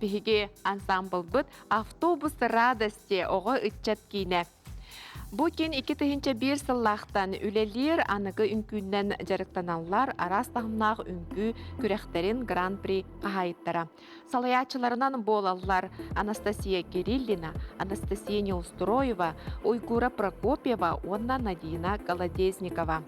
бігі ансамбл бұд автобус радости оғы үтчат кейіне. Бұ кен 2-1 сыллақтан үлелер анығы үнкүннен жарықтаналар арас тағымнағы үнкү күректерін гран-при қағайыттара. Салаячыларынан болалар Анастасия Кириллина, Анастасия Неустроева, Ойгура Прокопьева, онна Надина Голодезникова.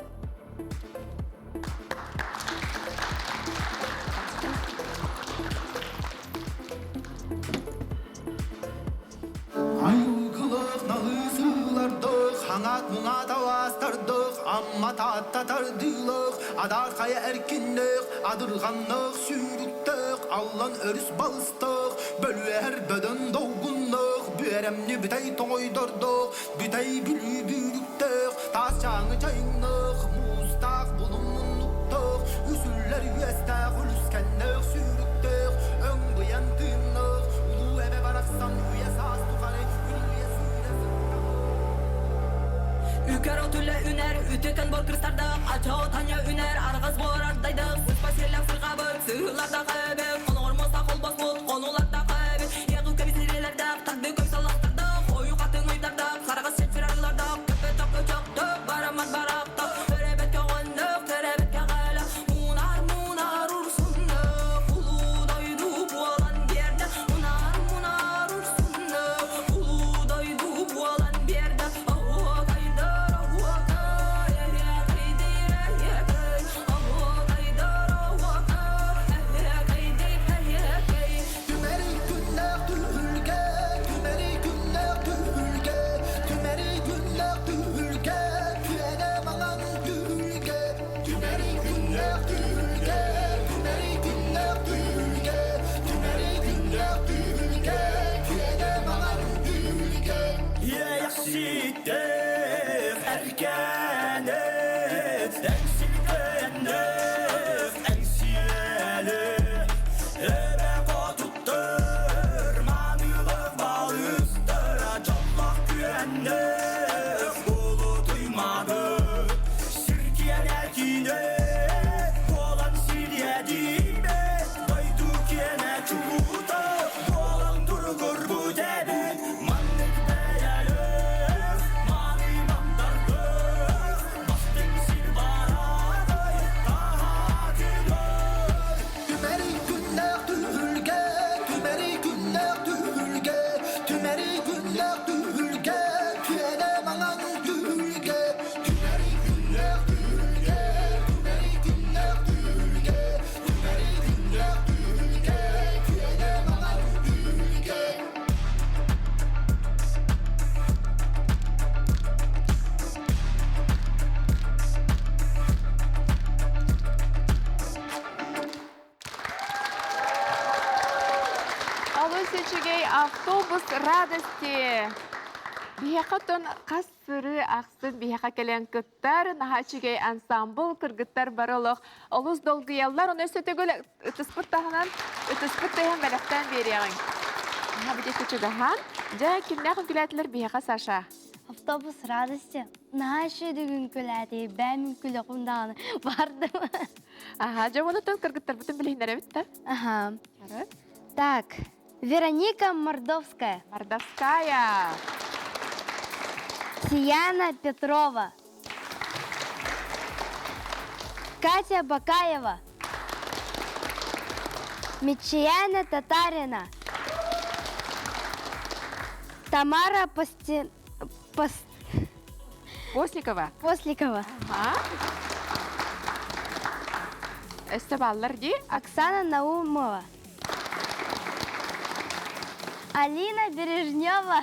Hangat mungat avastırdık, amma tattatardılık, adar kaya erkinlik, adırganlık sürüttük, Allah'ın örüs balıstık, bölüer bödün dolgunluk, büyeremni bütey toydurduk, bütey bülü büyüktük, tas çağını çayınlık, muzdak bulunmunluktuk, üsüller üyestak, ülüskenlik sürüttük, ön bıyan tığınlık, ulu eve baraksan üye saz tukarı, Üker otülle üner, üteken bor kırstardıq, aço tanya üner, arğız bor ardaydık, sıçpa sellem sırqabık, sığırlarda qıbık, konu ormazda qol basmul, konularda qıbık, yeğu kebisirelerdaq, takdı köy salaqtırdık, oyu qatın uydardık, sarğız çetfir arılardaq, köpü toqı çoqtık, baramad baraqtık, örebetke qonduk, terebetke qala, munar ursundık, ulu doydu bu alan berde, munar ursundık, ulu doydu bu alan berde, Автобус радости. Бияқатын қасыры ақсын бияқа келен күттар, нахачыгей ансамбл кыргыттар барылық. Олыз долгиялар, оны өсетегіл үтіспіттағынан, үтіспіттеген бәліқтен береғын. Бide küçüğün. Ja kimler külətlər biyaqa Saşa? Avtobus radisi. Naşı düğün küləti, ben külüğümdən vardım. Aha, ja onu tön kırgıtlar bütün bilginler bitti. Aha. Так, Вероника Мордовская. Мордовская. Сияна Петрова. Катя Бакаева. Мичияна Татарина. Тамара Постникова. Посликова. Баллар ди? Оксана Наумова. Алина Бережнева.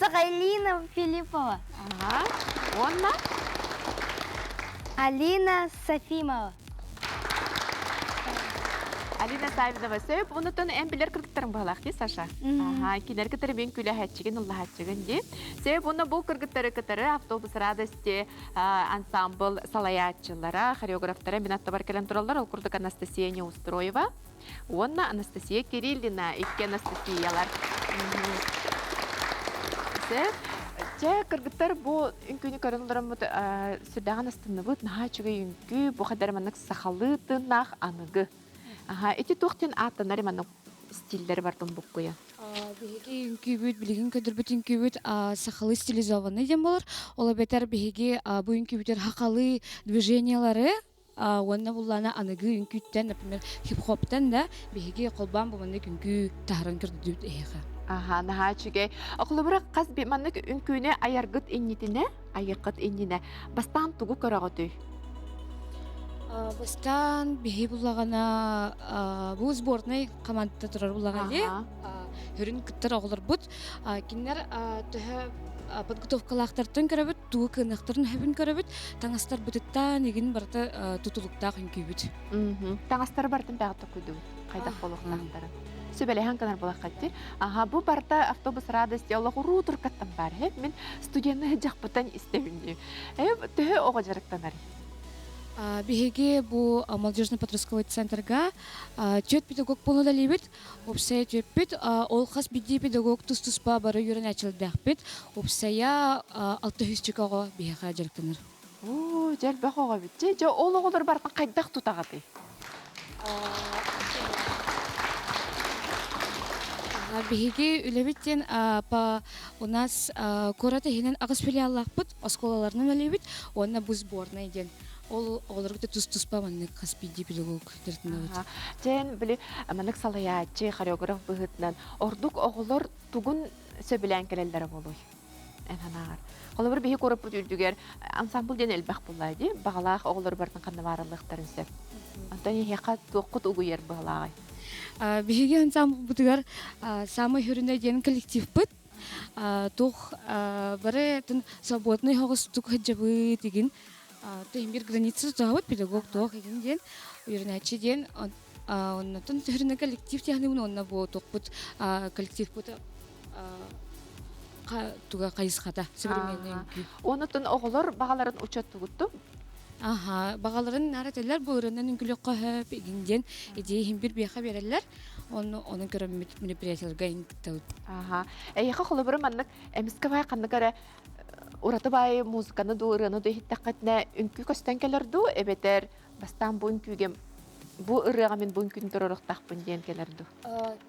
Сахалина Филиппова. Онна? Алина Софимова. Алина Савинова сөйіп, онытын ән білер кіргіттірін бағалақ дей, Саша? Кенер кітірі бен күлі хәтчігін, ұлы хәтчігін де. Сөйіп, оны бұл кіргіттірі кітірі автобус радости ансамбл салаятчылара, хореографтара мен атта бар кәлін тұралар, ол күрдік Анастасия Неустроева. Онна Анастасия Кириллина, екі Анастасиялар. Сөйіп, кыргыттар бу үнкүнү көрүнлөрүм сүрдаган астынны бут наха чуга үнкү бу кадар маннык сахалы тынах аныгы. Эти тухтен аттанар маннык стилдер бартын буккуя. Биһиги үнкү бүт билигин көдөрбүт үнкү бүт сахалы стилизованный дем болор. Ола бетер биһиги бу үнкү бүтер хакалы движениялары онна буллана аныгы үнкүттен, например, хип-хоптан да биһиги колбан бу маннык үнкү тахран көрдөт эха. Наха чугай. Оклубура каз би маннык үнкүнө аяргыт иннитине, айыкыт иннине бастан тугу көрөгөтүй. Бастан биһи буллагана бу сборный командада турар буллагали. Хүрүн кыттар оглор бут. Кинер төһө подготовкалактартын көрөбүт, тугу кынактарын хөбүн көрөбүт. Таңастар бүтүттан эгин барта тутулуктак үнкүбүт. Таңастар бартын багыта куйду. Кайдак болуктактары. Сөбелехан канар болақаттыр. Бу барта автобус радости Аллаху рутур каттан бар. Мен студияны жақпытан истебіндейм. Төһі оға жарықтанар. Биһиги бу молодежно-подростковый центрга чөт педагог болуда либит. Опсая чөппит, ол хас бидди педагог тус-туспа бары юрен ачылдақпит. Опсая 600 чекаға биһига жарықтанар. Жел бақоға бит. Жо ол оғылар бартын қайдақ тұтағады. Биһиги үлебиттен у нас кората хинен агыс филиаллакпыт, осколаларынан үлебит, онна бу сборный ден. Ол оларгыта тус-туспа маннык хаспиди педагог дертинабыт. Жен били маннык салаятчы, хореограф быгытнан ордук оголор тугун сөбүлән келелдер болуй. Энанар. Олар биһи корып бүтүлдүгер ансамбл ден элбах буллайды. Багалах оголор бартын кандай барылыктарын сөп. Антони яка тоқут угуер багалагай. Биһиги ансамбл бутугар самый хүрүнө ден коллектив быт. Тух бары тын свободный хогус тук хаджабы деген тэмбир граница тагыт педагог тох деген ден үйрөнөчү ден оннотон хүрүнө коллектив тягны онна бу токпут коллектив бут туга кайысхата современный. Онотон оголор багаларын учат тугутту. Багаларын нарателер бу өрөнөн үңгүлөккө хөп игинден идея бир бияха берелер. Onun göre мероприятияларга интәү. Яха холобыр маннык эмискә бай канныкара ураты бай музыканы дуырыны да хиттәкәтнә үнкү көстән келер ду эбетер бастан бу үнкүгә бу ырыга мен бу үнкүн торырык тахпын дигән келер ду.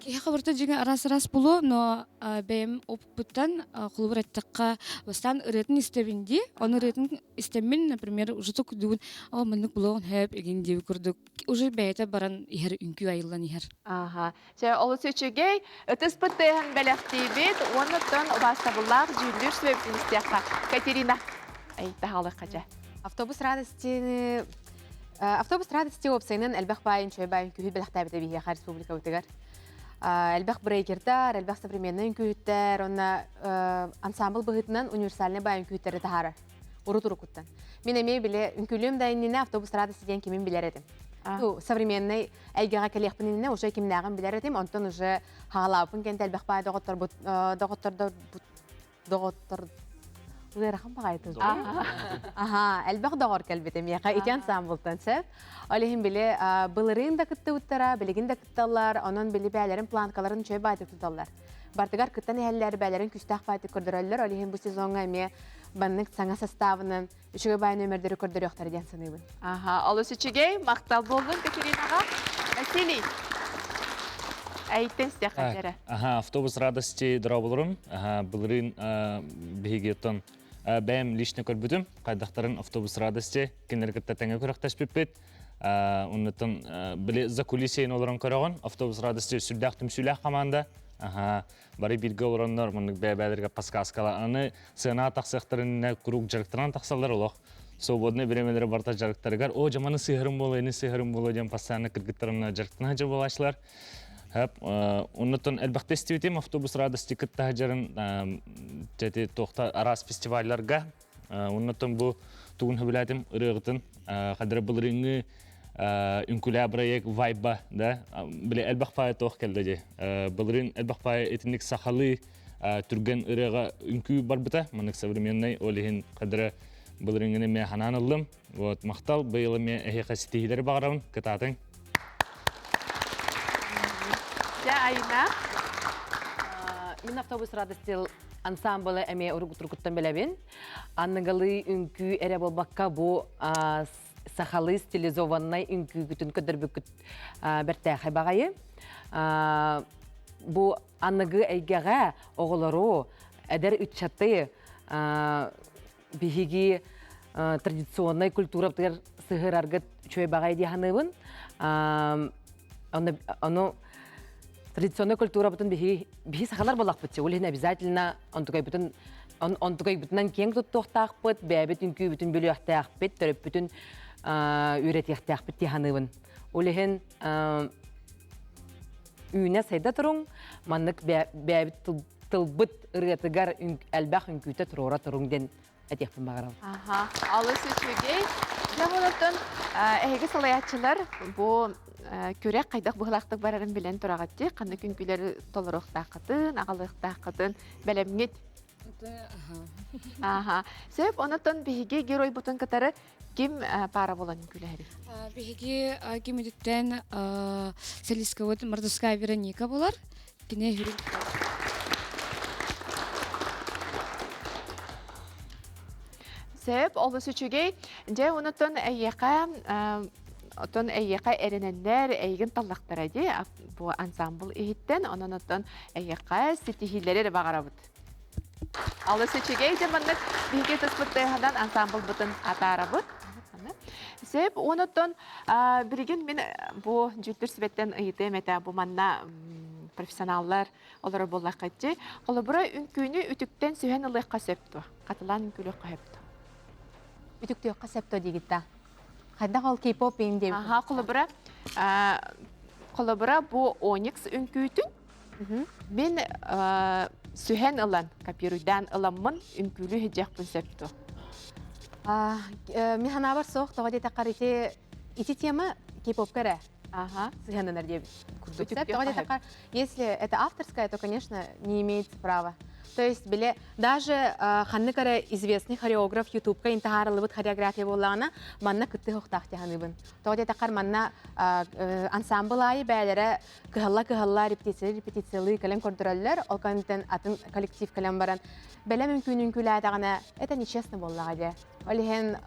Яха биртә дигән арас булу, но бем опыттан холобыр әттәккә бастан ырытын истебинди, аны ырытын истемин, например, уже ток дүн маннык булган хэп игинди күрдүк. Уже бәйті баран ихер үнкү айылан ихер. Олы сөчігей, өтіспіттейін бәліқтейбет, оны тон бастабыллақ жүлдір сөйбіністияққа. Катерина, әйтті халық қажа. Автобус радости опсайнын әлбәқ байын чөй байын күйі бәліқтәбеті бейхеға республика өтігер. Әлбәқ брейкердер, әлбәқ современный күйіттер, оны ансамбл бұғытынан универсальный байын күйіттері тағары. Уру-туру күттен. Мен әмей біле үнкүлім дайынніне автобус радости ден кемін білер едім. Современный әйгеға кәлеқпініне уже кемнәғын білер едім, онтон уже хағалапын кенті әлбәқ бай доғыттыр Уйрахам багайды. Әлбәқ доғыр кәлбетем, яқа итян самбылтан сөп. Олехин біле былырын да кітті ұттара, білігін да кітталар, onun білі бәлерін планкаларын чөй байды тұталар. Бартығар кіттан әлләр бәлерін күстақ байды көрдірөллер, олехин бұл сезонға әме баннык саңа составының үшіге бай нөмірдері көрдір өқтары ден сыныбын. Олыс үшіге мақтал болдың, Катеринаға. Василий, әйттен сте қадері. Автобус радости дыра болырын. Бұлырын бігегеттен бәйім лично көрбүтім, қайдақтарын автобус радости, кенергітті тәңе көріқтәш біппет. Оннытын біле за кулисейін оларын көріған, автобус радости сүлдәқтім сүләқ команда. Бары бірге орандар, мұндық бәйбәлерге пасқа-аскала. Аны сына тақсықтарына күрук жарықтыран тақсалдар олық. Свободный времелері барта жарықтарығар. О, жаманы сыйырым болу, ені сыйырым болу, дем пассаны кіргіттарына жарықтына жа болашылар. Оннытын әлбақты істеуетем автобус радости кітті жарын жәте тоқта арас фестивальларға. Оннытын бұл туғын хөбіләтім ұрығытын. Қадыры бұл ріңі үнкүлә проект вайба, да? Біле әлбақ пая тоқ келді де. Бұл рың әлбақ пая етіндік сақалы түрген ұрыға үнкү бар бұта. Мұнық современный олығын қадыры бұл рыңыны мен ханан ұлым. Мақтал бұйылы мен әйеқа сетейдері бағырауын кітатын. Айна? Мен автобус радостил ансамблы әме ұрғыттан біләбен. Аннығалы үнкү әрі болбаққа бұл сахалы стилизованный үнкү күтін көдір бүкіт бәртәқай бағайы. Бұл аннығы әйгеға оғылару әдір үтчаты бігігі традиционный культура сығыр арғыт чөй бағай дейханығын. Оны традиционный культура бұтын бігі сахалар болақ бұтсы. Ол обязательно онтығай бұтынан кең тұттықтақ бұт, бәбіт үнкүй бұтын бөлі ақтақ бұт, түріп бұтын үйреті ақтақ бұт дейханығын. Ол үйіне сайда тұрың, маннық бәбіт тылбыт ұрғатығар әлбәқ үнкүйті тұрора тұрың ден әтекпін бағарау. Алы сөчугей, жамылықтың әйгі салаятчылар бұл көрек қайдақ бұғылақтық барарын білен тұрағатты, қанды күнкілері толырықтақытын, ағалықтақытын бәлемгет. Сөйіп, онытын бігіге герой бұтын кітары кім пара болан күләрі? Бігіге кем үдіктен Селискавыд Мардуская Вероника болар. Кіне хүрік. Сөйіп, олы сөчугей, де онытын әйеқа әрінендер әйгін таллақтар әде, бұл ансамбл ехеттен, онытын әйеқа сетихилері бағарабыд. Алы сөчугей, де мұнық бігіге тұспыттайғадан ансамбл бұтын атарабыд. Сөйіп, онытын бірген мен бұл жүттір сібеттен ұйытым әті бұл манна профессионаллар олары болақ әтте. Қолы бұра үнкүйіні үтіктен сүйен ұлыққа сөпті. Қатылан үнкүлі қойыпты. Үтікті қасепті дегітті. Қайда қол кей-поп ең деп? Қолы бұра бұл Оникс үнкүйтін. Мен сүйен ұлан, копируйдан ұламын үнкүлі хеджақпын сөпті. Мен хана бар соқ, тоға дейті қарите ити тема кей-поп кәрі. Сүйен ұлар деп күрдік. Если это авторское, то, конечно, не имеет права. То есть, даже ханны кәрі известный хореограф YouTube-ка интахарылы бұд хореография болағына манна күтті хоқтақты ханыбын. Тоға дейті қар манна ансамбл айы бәлері кығылла репетициялы кәлем көрдірілер, ол кәнттен атын коллектив кәлем баран. Бәлі мүмкін күләдіғана, это нечестно болағады. Олеген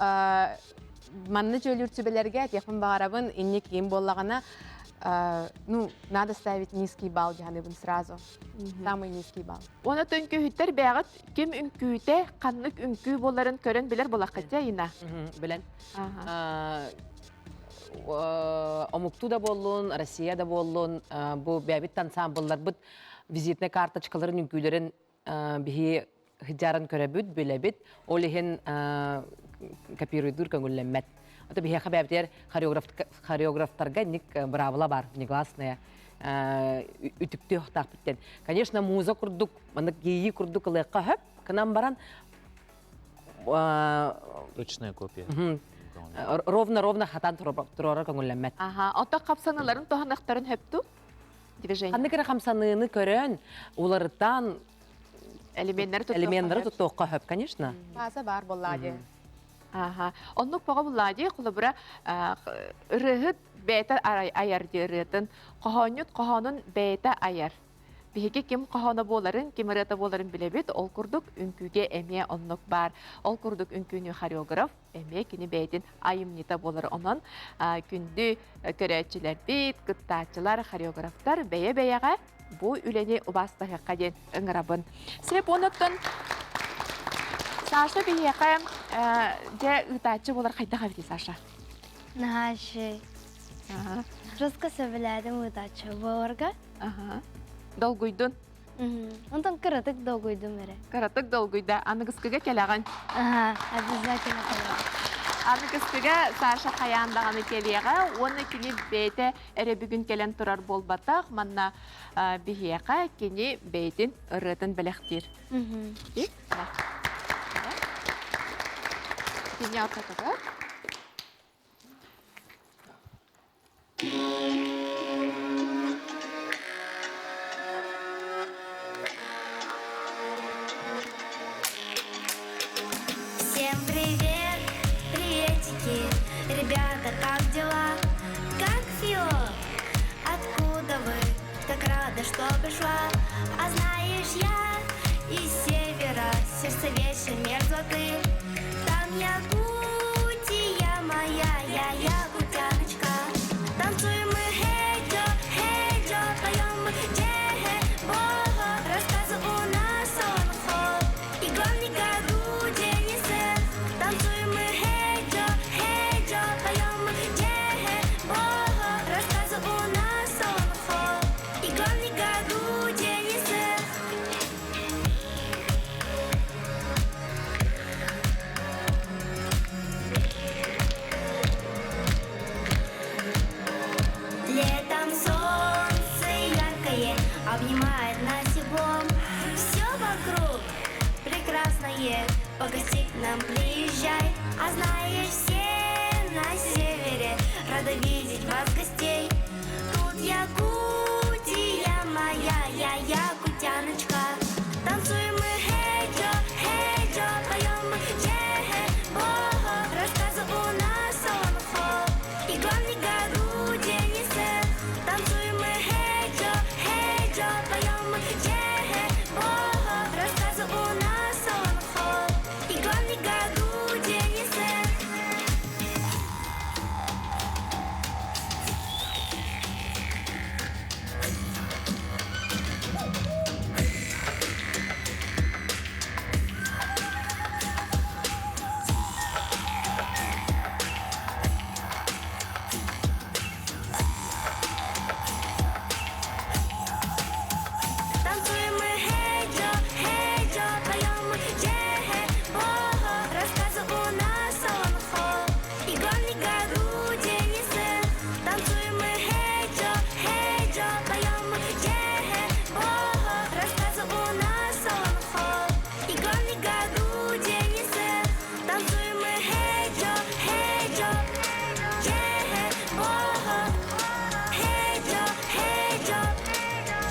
манны жөлір түбелерге текпін бағарабын, инне кейін болағына надо ставить низкий балл дегенебін сразу. Самый низкий балл. Оны түнкүйіттер бәғыт кем үнкүйіте қанлық үнкүй боларын көрін білер болаққытя ина? Білен. Омукту да болуын, Россия да болуын, бұл бәбіт ансамблар бұд визитный карточкаларын үнкүйлерін бігі хиджарын көрәбіт, бөләбіт, олығын копируйдыр көңілләммәт. Это бихе хабабтер хореографтарга ник бравла бар, негласная үтүктү хтак биттен. Конечно, муза курдук, маны гейи курдук лыкка хөп, кынан баран Точная копия. Ровно хатан турора көңүлләммәт. Ата капсаналарын тоханактарын хөптү? Движение. Ханны кера камсаныны көрөн, уларыттан элементтер туттуққа хөп, конечно. База бар боллади. Оннук бага буллади, кулы бура рыгыт бета аяр деретін, қохонын бета аяр. Биһиги ким қохона боларын, ким рыта боларын билебит, ол курдук үнкүге эме оннук бар. Ол курдук үнкүнү хореограф, эме кини бейтин айымнита болар онон күндү көрәчилер бит, кыттачылар, хореографтар бәйе-бәйеға бу үлени убастыгы каден ыңырабын. Сеп оныттан Саша бияқа де ытачы болар қайда қабеті, Саша? Наши. Жестко сөбіләдім ұдачы боларға. Долгуйдun. Онтан кырытык долгуйдum эре. Кыратык долгуйда. Аны кыскыга келаған. Обязательно келаған. Аны кыскыга Саша қаяндағаны келеға. Оны кені бейті әрі бүгін келен тұрар болбатақ. Манна бияқа кені бейтін ұрытын біліқтір. Кені алтатыға. Всем привет, приветики, ребята, как дела? Как Фио? Откуда вы? Так рада, что пришла. А знаешь, я из севера, сердце вечер мерзлоты. Там Якутия моя, я якутяночка. Танцуем мы хей-джо, хей-джо, поем мы джей-хей-бо. Рассказы у нас он-хо, и главный году Денисер. Танцуем мы хей-джо, хей-джо, поем мы джей-хей-бо. Рассказы у нас он-хо, и главный году Денисер. Летом солнце яркое обнимает нас теплом. Все вокруг прекрасное, погостить к нам приезжай. А знаешь, все на севере рада видеть вас, гостей. Тут Якутия моя, я якутяночка. Танцуем мы хей-джо, хей-джо, поем мы джей-хей-бо. Рассказы у нас он-хо, и главный году Денисер. Танцуем мы хей-джо, хей-джо, поем мы джей-хей-бо. Рассказы у нас он-хо, и главный году Денисер. Танцуем мы хей-джо, хей-джо, поем мы джей-хей-бо. Рассказы у нас он-хо, и главный году Денисер. Танцуем мы хей-джо, хей-джо, поем мы джей-хей-бо. Рассказы у нас он-хо, и главный году Денисер. Танцуем мы хей-джо, хей-джо, джей-хей-бо. Хей-джо, хей-джо,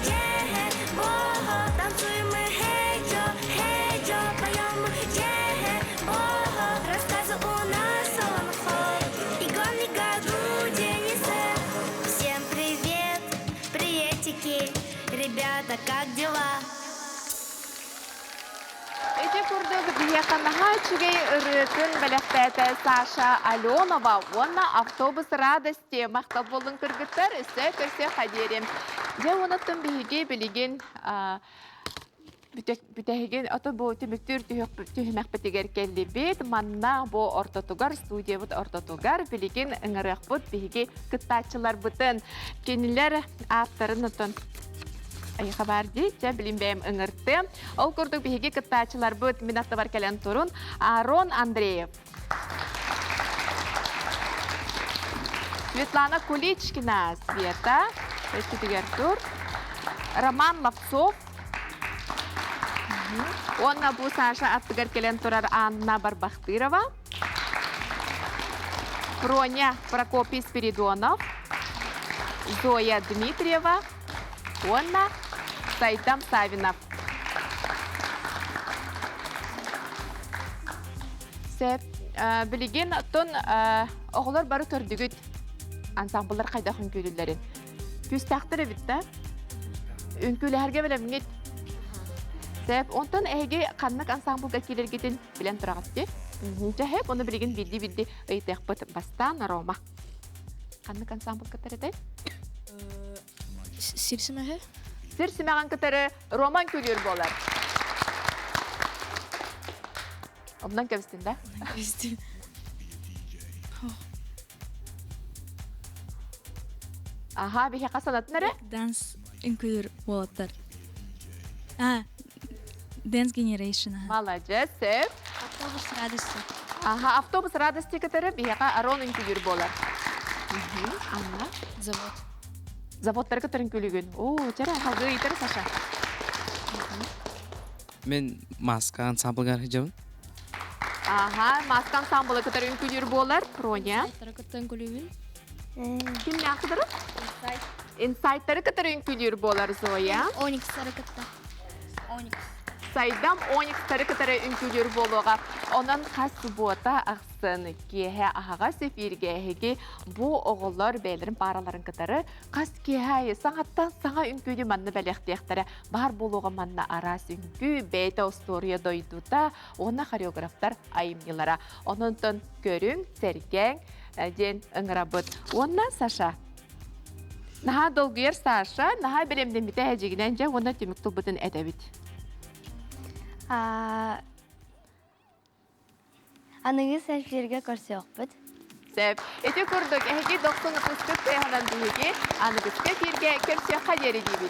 джей-хей-бо. Танцуем мы хей-джо, хей-джо, поем мы джей-хей-бо. Рассказы у нас он-хо, и главный году Денисер. Всем привет, приветики, ребята, как дела? Эти курдук бияқанаға чигей ұрытын біліқтәті Саша Аленова. Оны автобус радости мақтап болын кіргіттер үсі көрсе қадерем. Де оныттың бейге білеген бүтәхеген аты бұл түміктір түйімәк бітігер келді бет. Манна бұл ортотугар, студия бұд ортотугар білеген үңірек бұд бейге күттачылар бұтын. Кенілер авторын ұтын. Айха бар дейті, білім бәйім үңірті. Ол күрдік бейге күттачылар бұд минатты бар кәлен тұрын. Арон Андреев. Светлана Куличкина, Света. Роман Ловцов. Онна бұл Саша аттығар келен тұрар Анна Барбахтырова. Проня Прокопий Спиридонов. Зоя Дмитриева. Онна Сайтам Савинов. Білеген тұн оғылар бары көрдігіт ансамблар қайда хүнкөлілерін. Күстақтыры бітті. Үнкөлі әрге білеміңет. Онтан әйге қаннық ансамблға келергетін білен тұрағатты. Жәхеп, оны білеген білді өйтек бұт бастан Рома. Қаннық ансамбл кітарыдай? Сирсімәхі? Сирсімәған кітары Роман көлер болар. Ondan kevstin de. Aha, bir heka sanat nere? Dance include water. Dance generation. Молодец, Sev. Автобус радости. Aha, avtobus radyosu katara bir heka aron inkülür bolar. Anna. Завод. Zavodları katarın külügün. Oo, çara halgı itere Sasha. Men maska ansambl hijabın. Aha, maskan sambala kadar inkülür bolar. Pronya. Таракаттан kulübün. Kim ne kadar? Insight'ları kadar inkülür bolar Zoya. 12 таракатта. 12. Saydam 12 tarı kadar inkülür boluğa. Onun kas subota aksanı kihe ahaga sefirge hege bu oğullar beylerin paraların kadarı kas kihe sanattan sana inkülü manna belektiyaktara bar boluğa manna aras inkü beyta ostoriya doydu da ona koreograflar ayımyılara. Onun ton görün sergen den ıngrabıt. Ona Sasha. Naha dolguyar Sasha, naha bilemden bite heceginence ona tümük tulbutun edebit. Anıgı selflerge көрсөкпүт. Sep, eti kurduk. Ehegi 90 kıstık. Tehana dihegi. Anıgı selflerge körsöka yeri gibi.